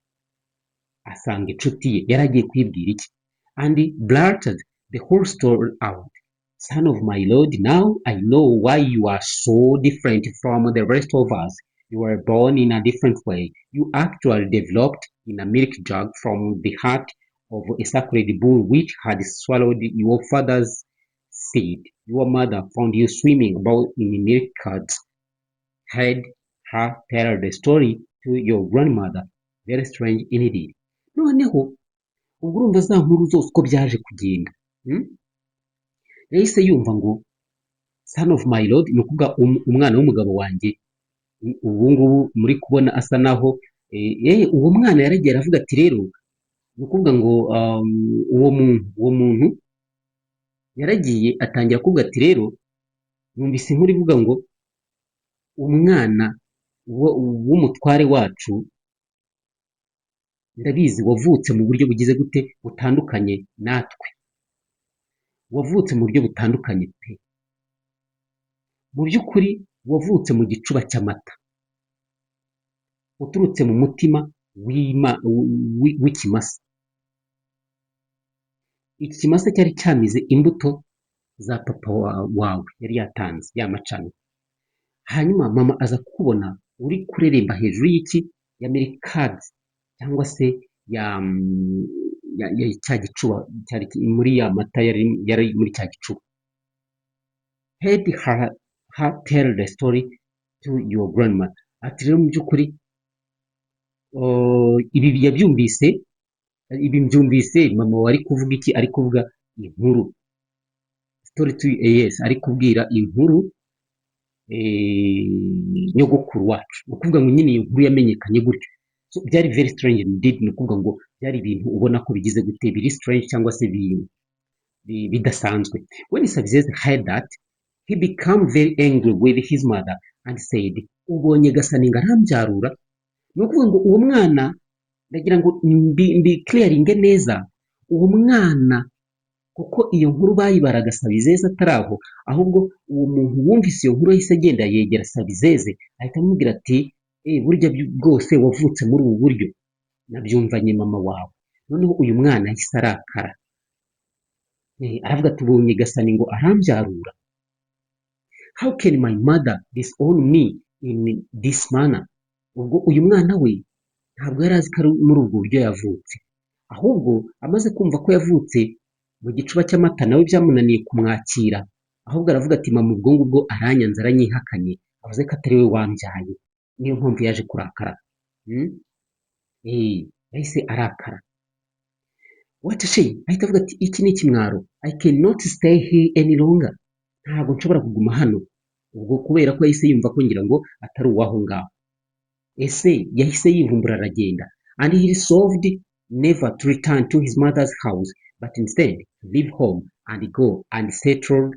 asanga inshuti ye yari agiye kwibwira iki, and blurted the whole story out. Son of my lord, now I know why you are so different from the rest of us. You were born in a different way. You actually developed in a milk jug from the heart of a sacred bull which had swallowed your father's seed. Your mother found you swimming about in milk curds. Had her tell the story to your grandmother. Very strange indeed. Noneho ubwo urumva za nkuru zose uko byaje kugenda, yahise yumva ngo son of my lord, ni ukuvuga umwana w'umugabo wanjye. Ubu ngubu muri kubona asa naho uwo mwana yaragiye aravuga ati rero, ni ukuvuga ngo uwo muntu yaragiye atangira kuvuga ati rero, numvise inkuru ivuga ngo umwana w'umutware wacu, ndabizi wavutse mu buryo bugize gute, butandukanye natwe, wavutse mu buryo butandukanye pe. Mu by'ukuri wavutse mu gicuba cy'amata, uturutse mu mutima w'ikimasa. Iki kimasa cyari cyamize imbuto za papa wawe yari yatanze, yamacana. Hanyuma mama aza kukubona uri kureremba hejuru y'iki, ya milkadi cyangwa se ya cya gicuba cyari muri ya mata yari muri cya gicuba. Had her tell the story to your grandma. Ati rero mu by'ukuri ibi mbyumvise mama wari kuvuga iki, ari kuvuga inkuru, story to yes, ari kubwira inkuru nyogokuru wacu. Ni ukuvuga ngo nyine iyo nkuru yamenyekanye gutyo. So byari very strange indeed, ni ukuvuga ngo byari ibintu ubona ko bigize gute, biri strange cyangwa se bidasanzwe. When Sabizeze heard that, he became very angry with his mother and said, ubonye Gasani ngo arambyarura? Ni ukuvuga ngo uwo mwana, ndagira ngo clearinge neza, uwo mwana kuko iyo nkuru bayibaraga Sabizeze ataraho, ahubwo uwo muntu wumvise iyo nkuru yahise agenda yegera Sabizeze ahita amubwira ati burya bwose wavutse muri ubu buryo, nabyumvanye mama wawe. Noneho uyu mwana yahise arakara, aravuga ati ubonye Gasani ngo arambyarura? how can my mother disown me in this manner? Ubwo uyu mwana we ntabwo yari azi ko ari muri ubwo buryo yavutse, ahubwo amaze kumva ko yavutse mu gicuba cy'amata nawe byamunaniye kumwakira, ahubwo aravuga ati mama ubwo ngubwo aranyanze aranyihakanye, avuze ko atari we wambyaye, niyo mpamvu yaje kurakara. Yahise arakara. What a shame! Ahita avuga ati iki ni ikimwaro, I cannot stay here any longer. Ntabwo nshobora kuguma hano. Ubwo kubera ko yahise yumva ko ngira ngo atari uwaho ngaho. Ese yahise yivumbura aragenda, and he resolved never to return to his mother's house, but instead to leave home and go and settle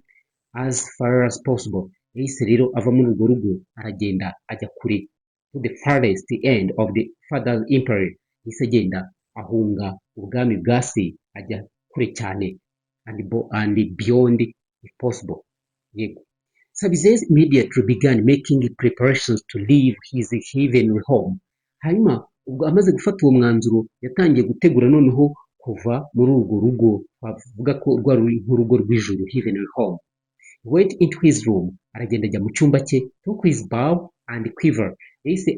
as far as possible. Yahise rero ava muri urwo rugo aragenda ajya kure, to the farthest end of the father's empire. Yahise agenda ahunga ubwami bwa se ajya kure cyane, and beyond if possible. Yego. Sabizeze immediately began making preparations to leave his heavenly home. Hanyuma ubwo amaze gufata uwo mwanzuro yatangiye gutegura noneho kuva muri urwo rugo bavuga ko rwari nk'urugo rw'ijuru, heavenly home. He went into his room, aragenda ajya mu cyumba cye, took his bow and quiver. Yahise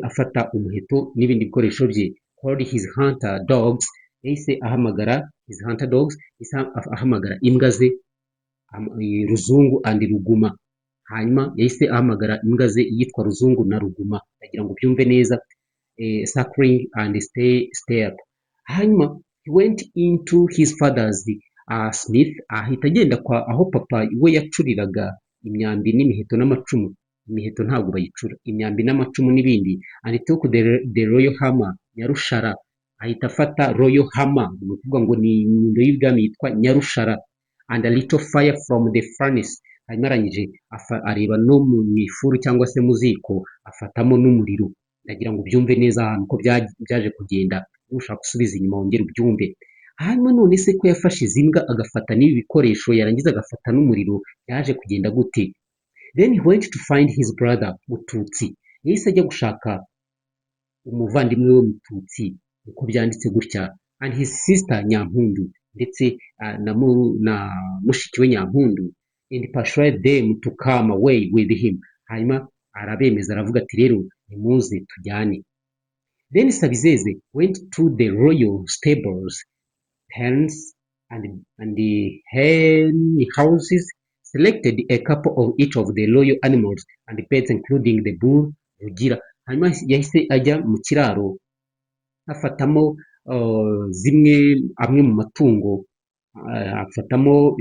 afata umuheto n'ibindi bikoresho bye, called his hunter dogs. Yahise ahamagara his hunter dogs, yahise ahamagara imbwa ze, Ruzungu and Ruguma. Hanyuma yahise ahamagara imbwa ze yitwa Ruzungu na Ruguma, ndagira ngo byumve neza, Suckling and stay up. Hanyuma he went into his father's smith, ahita agenda kwa aho papa we yacuriraga imyambi n'imiheto n'amacumu. Imiheto ntabwo bayicura, imyambi n'amacumu n'ibindi, and he took the royal hammer, Nyarushara. Ahita afata royal hammer, ni ukuvuga ngo ni inyundo y'ibwami yitwa Nyarushara, and a little fire from the furnace. Hanyuma arangije areba no mu ifuru cyangwa se mu ziko, afatamo n'umuriro. Ndagira ngo byumve neza ahantu ko byaje kugenda, ushaka gusubiza inyuma wongera ubyumve. Hanyuma none se ko yafashe izi mbwa agafata n'ibi bikoresho yarangiza agafata n'umuriro, yaje kugenda gute? Then he went to find his brother Mututsi. Yahise ajya gushaka umuvandimwe we Mututsi, uko byanditse gutya, and his sister Nyampundu, ndetse na mushiki we Nyampundu, and persuade them to come away with him. Hanyuma arabemeza aravuga ati rero nimuze tujyane. Then Sabizeze went to the royal stables, pens and the hen houses, selected a couple of each of the royal animals and the pets, including the bull Rugira. Hanyuma yahise ajya mu kiraro afatamo amwe mu matungo, afatamo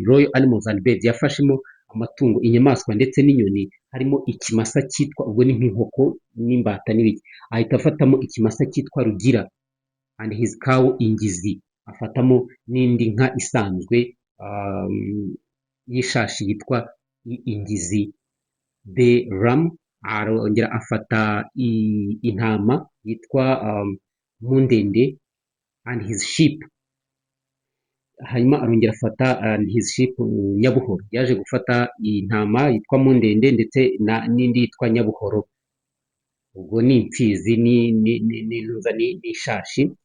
royal animals and birds. Yafashemo amatungo, inyamaswa ndetse n'inyoni, harimo ikimasa cyitwa, ubwo ni nk'inkoko n'imbata n'ibiki. Ahita afatamo ikimasa cyitwa Rugira, and his cow Ingizi. Afatamo n'indi nka isanzwe y'ishashi yitwa Ingizi, the ram. Arongera afata intama yitwa Mundende, and his sheep. Hanyuma arongera afata and his sheep Nyabuhoro. Yaje gufata intama yitwa Mundende ndetse n'indi yitwa Nyabuhoro, ubwo ni imfizi n'ishashi.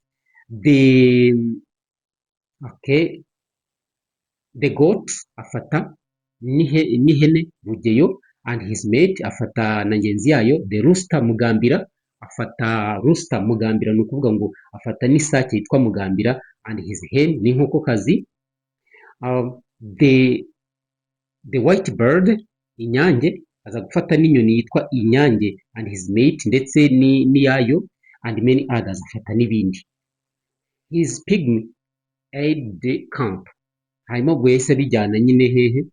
The goats afata n'ihene Rugeyo, and his mate afata na ngenzi yayo, the rooster Mugambira. Afata rooster Mugambira, ni ukuvuga ngo afata n'isake yitwa Mugambira, and his hen n'inkokokazi. The white bird Inyange, aza gufata n'inyoni yitwa Inyange, and his mate ndetse n'iyayo, and many others, afata n'ibindi. His pygmy aid the camp. Hanyuma ubwo yahise abijyana nyine hehe,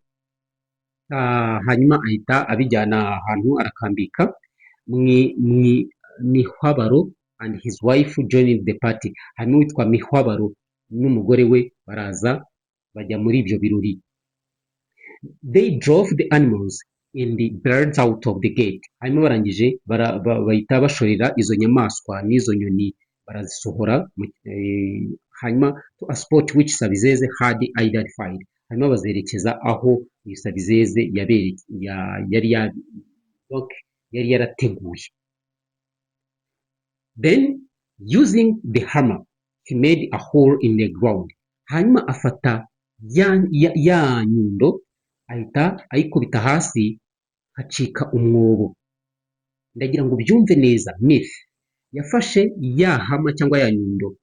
hanyuma ahita abijyana ahantu arakambika Mihwabaro, and his wife joined the party. Hanyuma witwa Mihwabaro n'umugore we baraza bajya muri ibyo birori. They drove the animals and the birds out of the gate. Hanyuma barangije bahita bashorera izo nyamaswa n'izo nyoni, barazisohora hanyuma to a spot which Sabizeze had identified. Hanyuma bazerekeza aho Sabizeze yari yarateguye. Then using the hammer he made a hole in the ground. Hanyuma afata ya nyundo ahita ayikubita hasi hacika umwobo. Ndagira ngo ubyumve neza. Myth yafashe ya hama cyangwa ya nyundo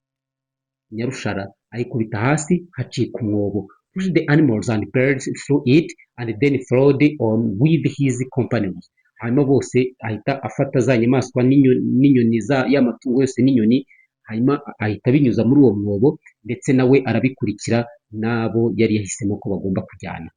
Nyarushara ayikubita hasi hacika umwobo, pushed the animals and birds through it and then followed on with his companions. Hanyuma bose ahita afata za nyamaswa n'inyoni y'amatungo yose n'inyoni, hanyuma ahita abinyuza muri uwo mwobo, ndetse nawe arabikurikira n'abo yari yahisemo ko bagomba kujyana.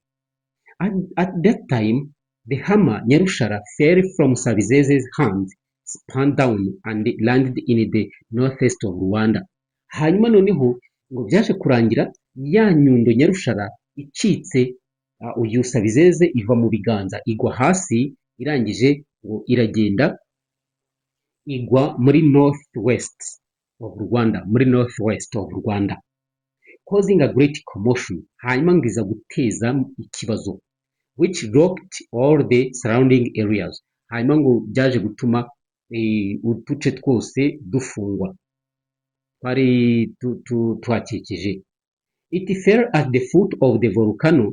At that time the hammer Nyarushara fell from Sabizeze's hands, spun down and landed in the northeast of Rwanda. Hanyuma noneho ngo byaje kurangira ya nyundo Nyarushara icitse, uyu Sabizeze iva mu biganza igwa hasi, irangije ngo iragenda igwa muri northwest of Rwanda, causing a great commotion. Hanyuma ngo iza guteza ikibazo, which rocked all the surrounding areas. Hanyuma ngo byaje gutuma uduce twose dufungwa twari tuhakikije. It fell at the foot of the volcano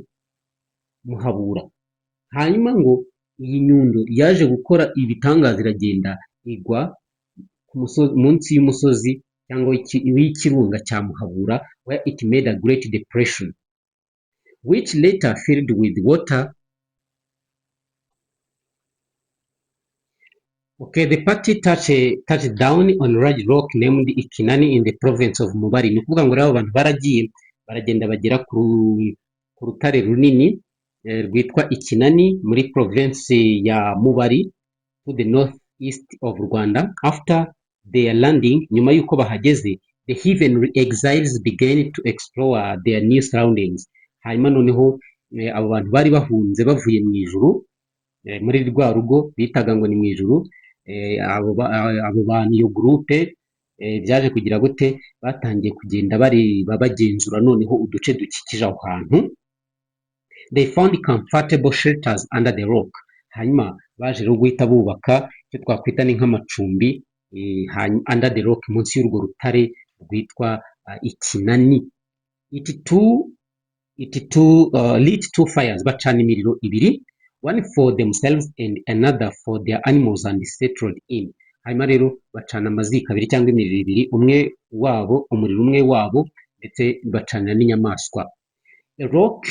Muhabura. Hanyuma ngo iyi nyundo yaje gukora ibitangaza, iragenda igwa munsi y'umusozi cyangwa w'ikirunga cya Muhabura, where it made a great depression which later filled with water. Okay, the party touched down on large rock named Ikinani in the province of Mubari. Ni ukuvuga ngo rero abantu baragiye baragenda bagera ku rutare runini rwitwa Ikinani muri province ya Mubari, to the northeast of Rwanda. After their landing, nyuma y'uko bahageze, the heathen exiles began to explore their new surroundings. Hanyuma noneho abo bantu bari bahunze bavuye mu ijuru, muri rwa rugo bitaga ngo ni mu ijuru, abo bantu, iyo groupe byaje kugira gute, batangiye kugenda bareba bagenzura noneho uduce dukikije aho hantu. They found comfortable shelters under the rock. Hanyuma baje rero guhita bubaka icyo twakwita ni nk'amacumbi under the rock, munsi y'urwo rutare rwitwa Ikinani. It lit two fires, bacana imiriro ibiri, one for themselves and another for their animals, and settled in. Hanyuma rero bacana amaziko abiri cyangwa imiriro ibiri, umuriro umwe wabo, ndetse bacana n'inyamaswa. A rock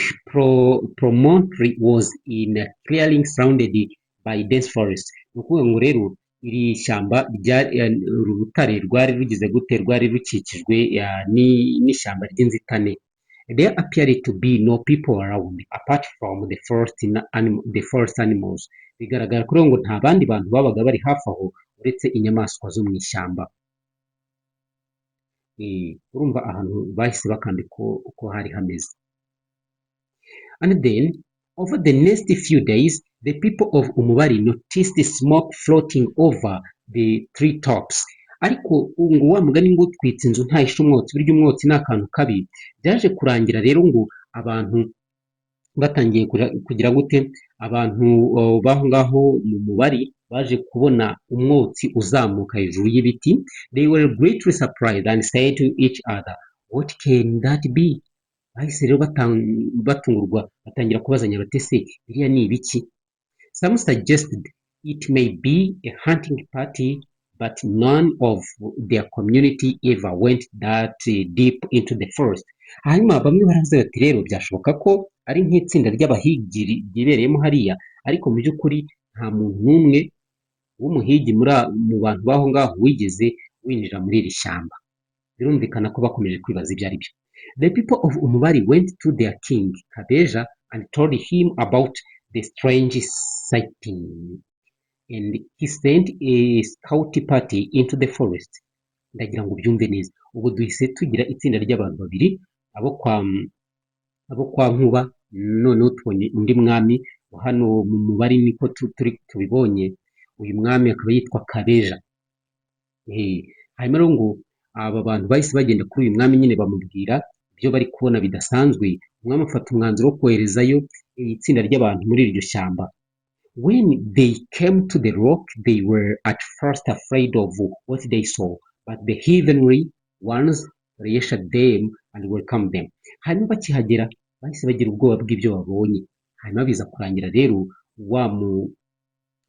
promontory was in a clearing surrounded by dense forest. Ni ukuvuga ngo rero iri shyamba uru rutare rwari rugize gute, rwari rukikijwe n'ishyamba ry'inzitane. There appeared to be no people around apart from the forest animals. Bigaragara ko ngo nta bandi bantu babaga bari hafi aho uretse inyamaswa zo mu ishyamba. Urumva ahantu bahise bakandika uko hari hameze. And then over the next few days, the people of Umubari noticed the smoke floating over the tree tops. Ariko ngo wa mugani ngo twitse inzu ntahisha umwotsi, burya umwotsi ni akantu kabi. Byaje kurangira rero ngo abantu batangiye kugira gute, abantu baho ngaho mu Mubari baje kubona umwotsi uzamuka hejuru y'ibiti. They were greatly surprised and said to each other, what can that be? Bahise rero batungurwa, batangira kubazanya bati se biriya ni ibiki? Some suggested it may be a hunting party, but none of their community ever went that deep into the forest. Hanyuma bamwe baravuze bati rero byashoboka ko ari nk'itsinda ry'abahigi ryibereyemo hariya, ariko mu by'ukuri nta muntu n'umwe w'umuhigi mu bantu baho ngaho wigeze winjira muri iri shyamba. Birumvikana ko bakomeje kwibaza ibyo ari byo. The people of Umubari went to their king Kabeja and told him about the strange sighting, and he sent a scout party into the forest. Ndagira ngo ubyumve neza, ubwo duhise tugira itsinda ry'abantu babiri, abo kwa Nkuba, noneho tubonye undi mwami hano mu Mubari, niko tubibonye. Uyu mwami akaba yitwa Kabeja. Hanyuma rero ngo aba bantu bahise bagenda kuri uyu mwami nyine bamubwira ibyo bari kubona bidasanzwe. Umwami afata umwanzuro wo koherezayo itsinda ry'abantu muri iryo shyamba. When they came to the rock, they were at first afraid of what they saw, but the heathenly ones reassured them and welcomed them. Hanyuma bakihagera bahise bagira ubwoba bw'ibyo babonye, hanyuma biza kurangira rero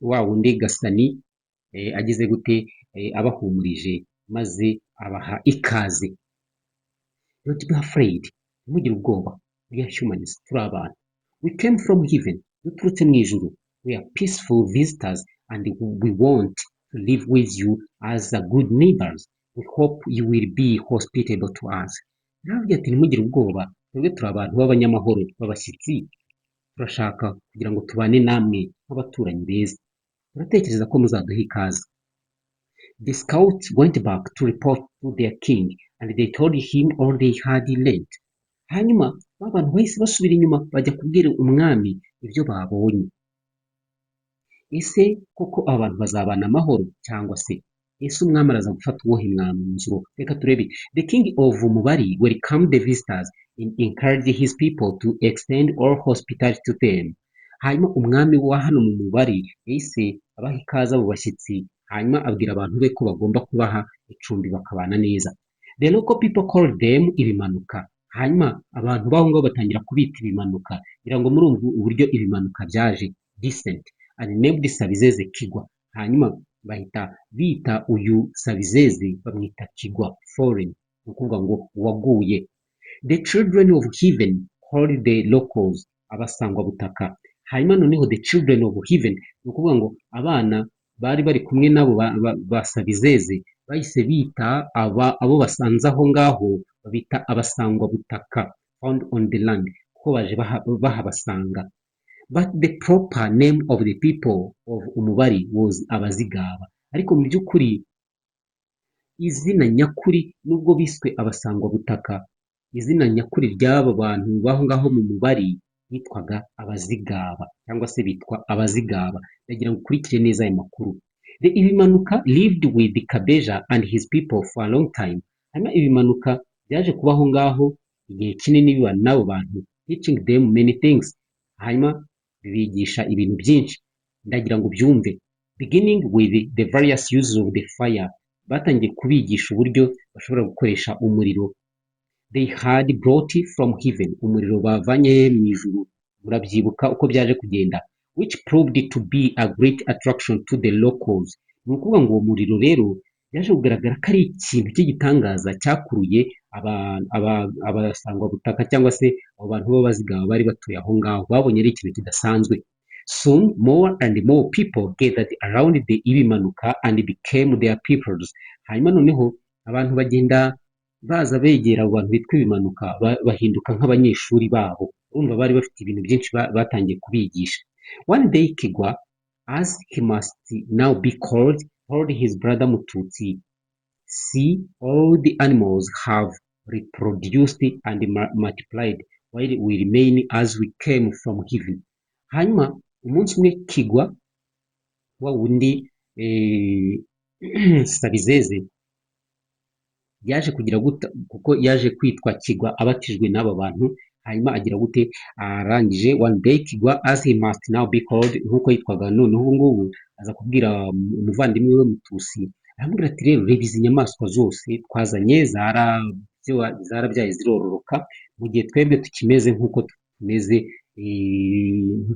wa wundi Gasani ageze gute abahumurije maze abaha ikaze. Don't be afraid, ntimugire ubwoba, we are humans, turi abantu. We came from heaven, duturutse mu ijuru. We are peaceful visitors and we want to live with you as a good neighbors. We hope you will be hospitable to us. Naravuga ati ntimugire ubwoba, twebwe turi abantu b'abanyamahoro, b'abashyitsi, turashaka kugira ngo tubane namwe nk'abaturanyi beza. Turatekereza ko muzaduha ikaze. The scouts went back to report to their king and they told him all they had learned. Hanyuma ba bantu bahise basubira inyuma bajya kubwira umwami ibyo babonye. Ese koko aba bantu bazabana amahoro cyangwa se ese umwami araza gufata uwuhe mwanzuro? Reka turebe. The king of Mubari welcomed the visitors and encouraged his people to extend all hospitality to them. Hanyuma umwami wa hano mu Mubari yahise abaha ikaze abo bashyitsi, hanyuma abwira abantu be ko bagomba kubaha icumbi bakabana neza. The local people called them ibimanuka. Hanyuma abantu baho ngaho batangira kubita ibimanuka, kugira ngo murumva uburyo ibimanuka byaje, decent, and named Sabizeze Kigwa. Hanyuma bahita bita uyu Sabizeze bamwita Kigwa, foreign, ni ukuvuga ngo waguye. The children of heaven called the locals abasangwa butaka. Hanyuma noneho the children of heaven ni ukuvuga ngo abana bari bari kumwe nabo ba Sabizeze bahise bita abo basanze aho ngaho babita abasangwa butaka, found on the land, kuko baje bahabasanga. But the proper name of the people of Umubari was Abazigaba. Ariko mu by'ukuri izina nyakuri nubwo biswe abasangwa butaka, izina nyakuri ry'aba bantu baho ngaho mu Mubari bitwaga Abazigaba cyangwa se bitwa Abazigaba. Ndagira ngo ukurikire neza aya makuru. The Ibimanuka lived with Kabeja and his people for a long time. Hanyuma Ibimanuka byaje kubaho ngaho igihe kinini bibana n'abo bantu, teaching them many things. Hanyuma bibigisha ibintu byinshi, ndagira ngo ubyumve. Beginning with the various uses of the fire, batangiye kubigisha uburyo bashobora gukoresha umuriro. They had brought from heaven, umuriro bavanye mu ijuru, murabyibuka uko byaje kugenda, which proved to be a great attraction to the locals. Ni ukuvuga ngo uwo muriro rero byaje kugaragara ko ari ikintu cy'igitangaza cyakuruye abasangwa butaka cyangwa se abo bantu b'Abazigaba bari batuye aho ngaho, babonye ari ikintu kidasanzwe. Soon more and more people gathered around the Ibimanuka and became their peoples. Hanyuma noneho abantu bagenda baza begera abo bantu bitwa Ibimanuka, bahinduka nk'abanyeshuri babo. Urumva bari bafite ibintu byinshi batangiye kubigisha. One day Kigwa, as he must now be called, told his brother Mututsi, see, all the animals have reproduced and multiplied while we remain as we came from heaven. Hanyuma umunsi umwe Kigwa wa wundi Sabizeze yaje kugira gute, kuko yaje kwitwa Kigwa abatijwe n'aba bantu. Hanyuma agira gute, arangije one day Kigwa, as he must now be called, nk'uko yitwaga none ubu ngubu, aza kubwira umuvandimwe we Mutusi, aramubwira ati rero reba izi nyamaswa zose twazanye zarabyaye zirororoka, mu gihe twebwe tukimeze nk'uko tumeze,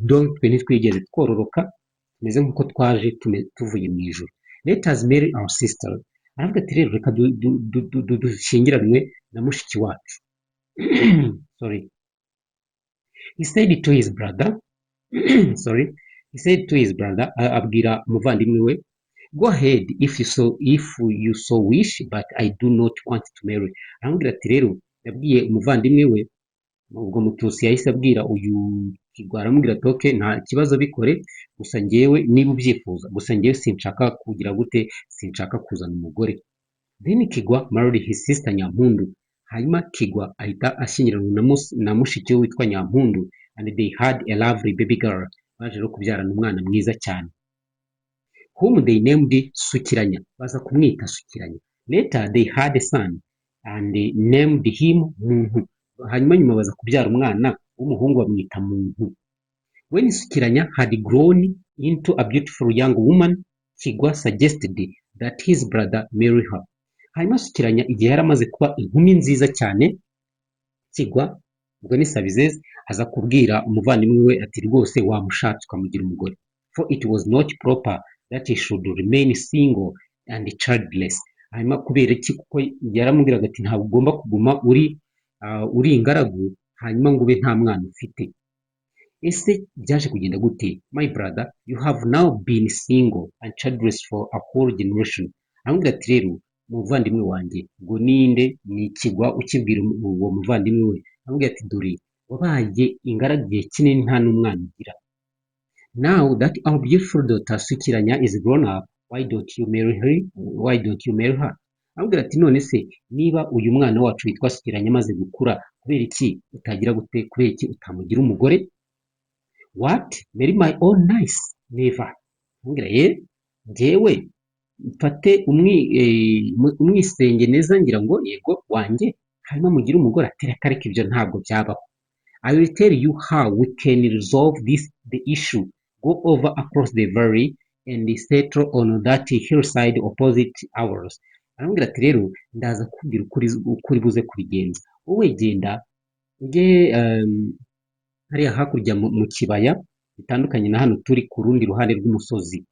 twe ntitwigeze twororoka, tumeze nk'uko twaje tuvuye mu ijuru. Let us marry our sister. Aravuga ati rero reka dushyingiranwe na mushiki wacu. Sorry. He said to his brother, abwira umuvandimwe we, go ahead if you so wish, but I do not want to marry. Aramubwira ati rero, yabwiye umuvandimwe we, ubwo Mutusi yahise abwira uyu Kigwa, aramubwira ati okay, nta kibazo bikore, gusa njyewe niba ubyifuza, gusa njyewe sinshaka kugira gute, sinshaka kuzana umugore. Then Kigwa married his sister Nyampundu. Hanyuma Kigwa ahita ashyingiranwa na mushiki we witwa Nyampundu, and they had a lovely baby girl. Baje rero kubyarana umwana mwiza cyane, whom they named Sukiranya. Baza kumwita Sukiranya. Later they had a son and they named him Muntu. Hanyuma nyuma baza kubyara umwana w'umuhungu bamwita Muntu. When Sukiranya had grown into a beautiful young woman, Kigwa suggested that his brother marry her. Hanyuma Sukiranya igihe yari amaze kuba inkumi nziza cyane, Kigwa ubwo ni Sabizeze aza kubwira umuvandimwe we ati rwose wamushatse ukamugira umugore, for it was not proper that he should remain single and childless. Hanyuma kubera iki? Kuko yaramubwiraga ati ntabwo ugomba kuguma uri ingaragu hanyuma ngo ube nta mwana ufite. Ese byaje kugenda gute? My brother, you have now been single and childless for a whole generation. Aramubwira ati rero umuvandimwe wanjye, ubwo ninde? Ni Kigwa ukibwira uwo muvandimwe we. Aramubwira ati dore wabaye ingaragu igihe kinini nta n'umwana ugira. Now that our beautiful daughter Sukiranya is grown up, why don't you marry her? Why don't you marry her? Aramubwira ati none se niba uyu mwana wacu witwa Sukiranya amaze gukura, kubera iki utagira gute? Kubera iki utamugira umugore? What? Marry my own nice? Never. Aramubwira njyewe mfate umwisenge neza ngira ngo yego wanjye hanyuma mugire umugore? Atereka ariko ibyo ntabwo byabaho. I will tell you how we can resolve the issue. Go over across the valley and settle on that hillside opposite ours. Aramubwira ati rero ndaza kubwira ukuri buze kubigenza. Wowe genda ujye hariya hakurya mu kibaya bitandukanye na hano turi ku rundi ruhande rw'umusozi.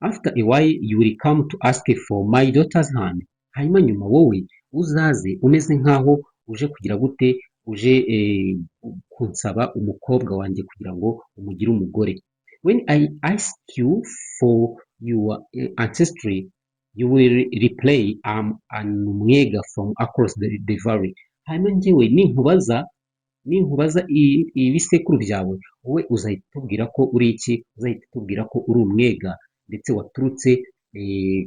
After a while you will come to ask for my daughter's hand. Hanyuma nyuma wowe uzaze umeze nkaho uje kugira gute? Uje kunsaba umukobwa wanjye kugira ngo umugire umugore. When I ask you for your ancestry, you will reply I'm an Umwega from across the valley. Hanyuma njyewe ninkubaza ibisekuru byawe, wowe uzahita utubwira ko uri iki? Uzahita utubwira ko uri Umwega ndetse waturutse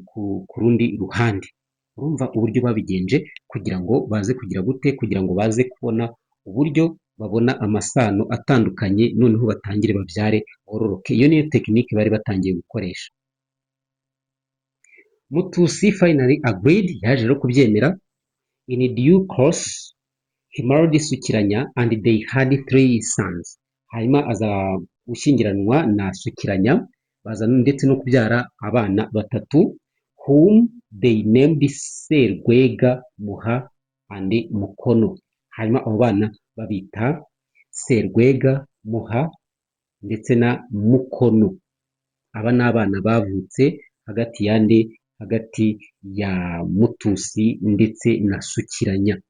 ku rundi ruhande. Urumva uburyo babigenje kugira ngo baze kugira gute? Kugira ngo baze kubona uburyo babona amasano atandukanye, noneho batangire babyare bororoke. Iyo niyo tekinike bari batangiye gukoresha. Mutusi finally agreed, yaje rero kubyemera. In due course he married Sukiranya and they had 3 sons. Hanyuma aza gushyingiranwa na Sukiranya, baza ndetse no kubyara abana 3 whom they named Serwega, Muha and Mukono. Hanyuma abo bana babita Serwega, Muha ndetse na Mukono. Aba ni abana bavutse hagati ya Mutusi ndetse na Sukiranya.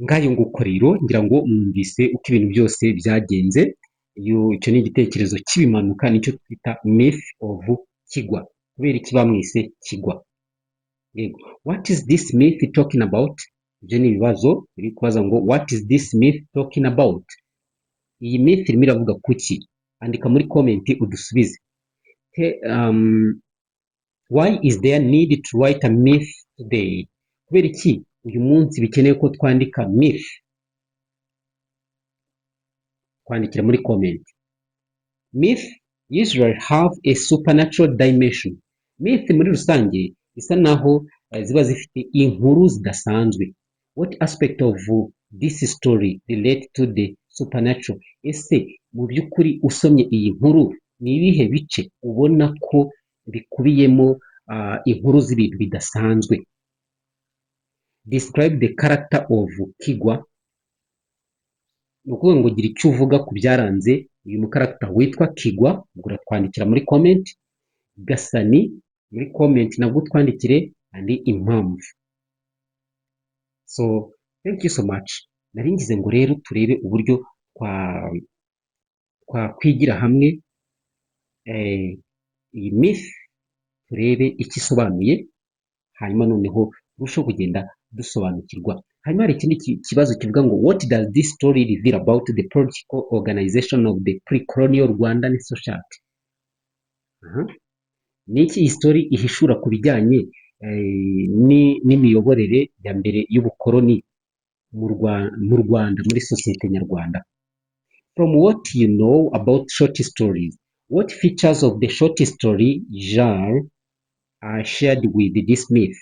Ngayo nguko rero ngira ngo mwumvise uko ibintu byose byagenze. Icyo ni igitekerezo cy'ibimanuka, nicyo twita myth of Kigwa. Kubera iki bamwise Kigwa? Yego, what is this myth talking about? Ibyo ni ibibazo biri kubaza ngo what is this myth talking about? Iyi myth irimo iravuga kuki? Andika muri comment udusubize. Why is there need to write a myth today? Kubera iki uyu munsi bikeneye ko twandika myth? Kwandikira muri comment. Myth usually have a supernatural dimension. Myth muri rusange isa naho ziba zifite inkuru zidasanzwe. What aspect of this story relate to the supernatural? Ese mu by'ukuri usomye iyi nkuru ni ibihe bice ubona ko bikubiyemo inkuru z'ibintu bidasanzwe? Describe the character of Kigwa. Ni ukuvuga ngo gira icyo uvuga ku byaranze uyu mukaragita witwa Kigwa. Ubwo uratwandikira muri comment. Gasani muri comment nabwo twandikire andi impamvu. So thank you so much. Nari ngize ngo rero turebe uburyo kwigira hamwe iyi myth, turebe icyo isobanuye, hanyuma noneho turusheho kugenda dusobanukirwa. Hanyuma hari ikindi kibazo kivuga ngo what does this story reveal about the political organization of the pre-colonial Rwandan society? Niki iyi story ihishura ku bijyanye n'imiyoborere ya mbere y'ubukoloni mu Rwanda, muri sosiyete nyarwanda? From what you know about short stories, what features of the short story genre are shared with this myth?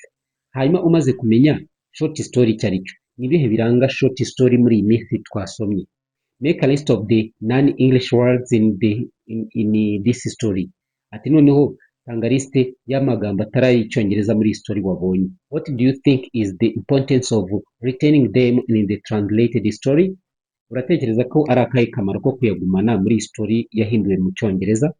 Hanyuma umaze kumenya short story icyo ari cyo, ni ibihe biranga short story muri iyi myth twasomye? Make a list of the non-English words in this story. Ati noneho tanga liste y'amagambo atari ay'icyongereza muri story wabonye. What do you think is the importance of retaining them in the translated story? Uratekereza ko ari akahe kamaro ko kuyagumana muri story yahinduwe mu cyongereza?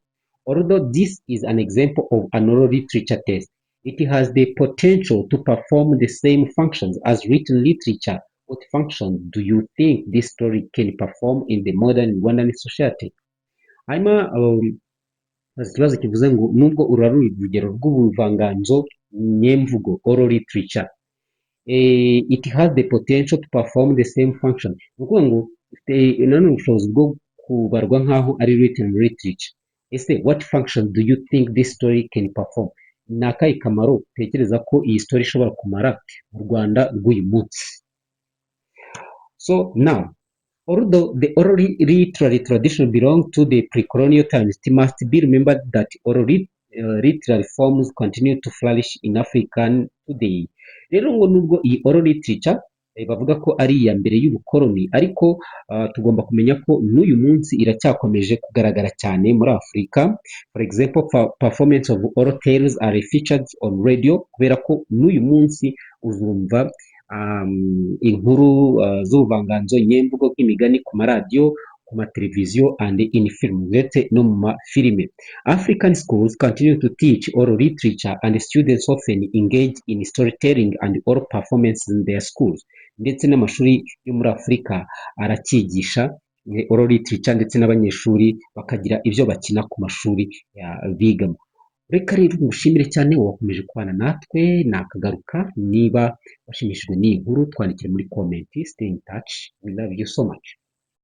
Although this is an example of an oral literature test, it has the potential to perform the same functions as written literature. What function do you think this story can perform in the modern Rwandan society? Hanyuma haza ikibazo kivuze ngo nubwo uru ari urugero rw'ubuvanganzo nyemvugo oral literature, it has the potential to perform the same function. Ni ukuvuga ngo ifite nanone ubushobozi bwo kubarwa nk'aho ari written literature. Ese what function do you think this story can perform? Ni akahe kamaro utekereza ko iyi story ishobora kumara mu Rwanda rw'uyu munsi? So now, although the oral literary tradition belongs to the pre-colonial times, it must be remembered that oral literary forms continue to flourish in African today. Rero ngo nubwo iyi oral literature bavuga ko ari iya mbere y'ubukoloni, ariko tugomba kumenya ko n'uyu munsi iracyakomeje kugaragara cyane muri Afurika. For example, performance of oral tales are featured on radio, kubera ko n'uyu munsi uzumva inkuru z'ubuvanganzo nyemvugo nk'imigani ku maradiyo, ku mateleviziyo and in film, ndetse no mu mafilime. African schools continue to teach oral literature and students often engage in storytelling and oral performances in their schools. Ndetse n'amashuri yo muri Afurika aracyigisha oral literature, ndetse n'abanyeshuri bakagira ibyo bakina ku mashuri bigamo. Reka rero ngushimire cyane wakomeje kubana natwe, nakagaruka. Niba washimishijwe n'iyi nkuru twandikire muri comment. Stay in touch, we love you so much.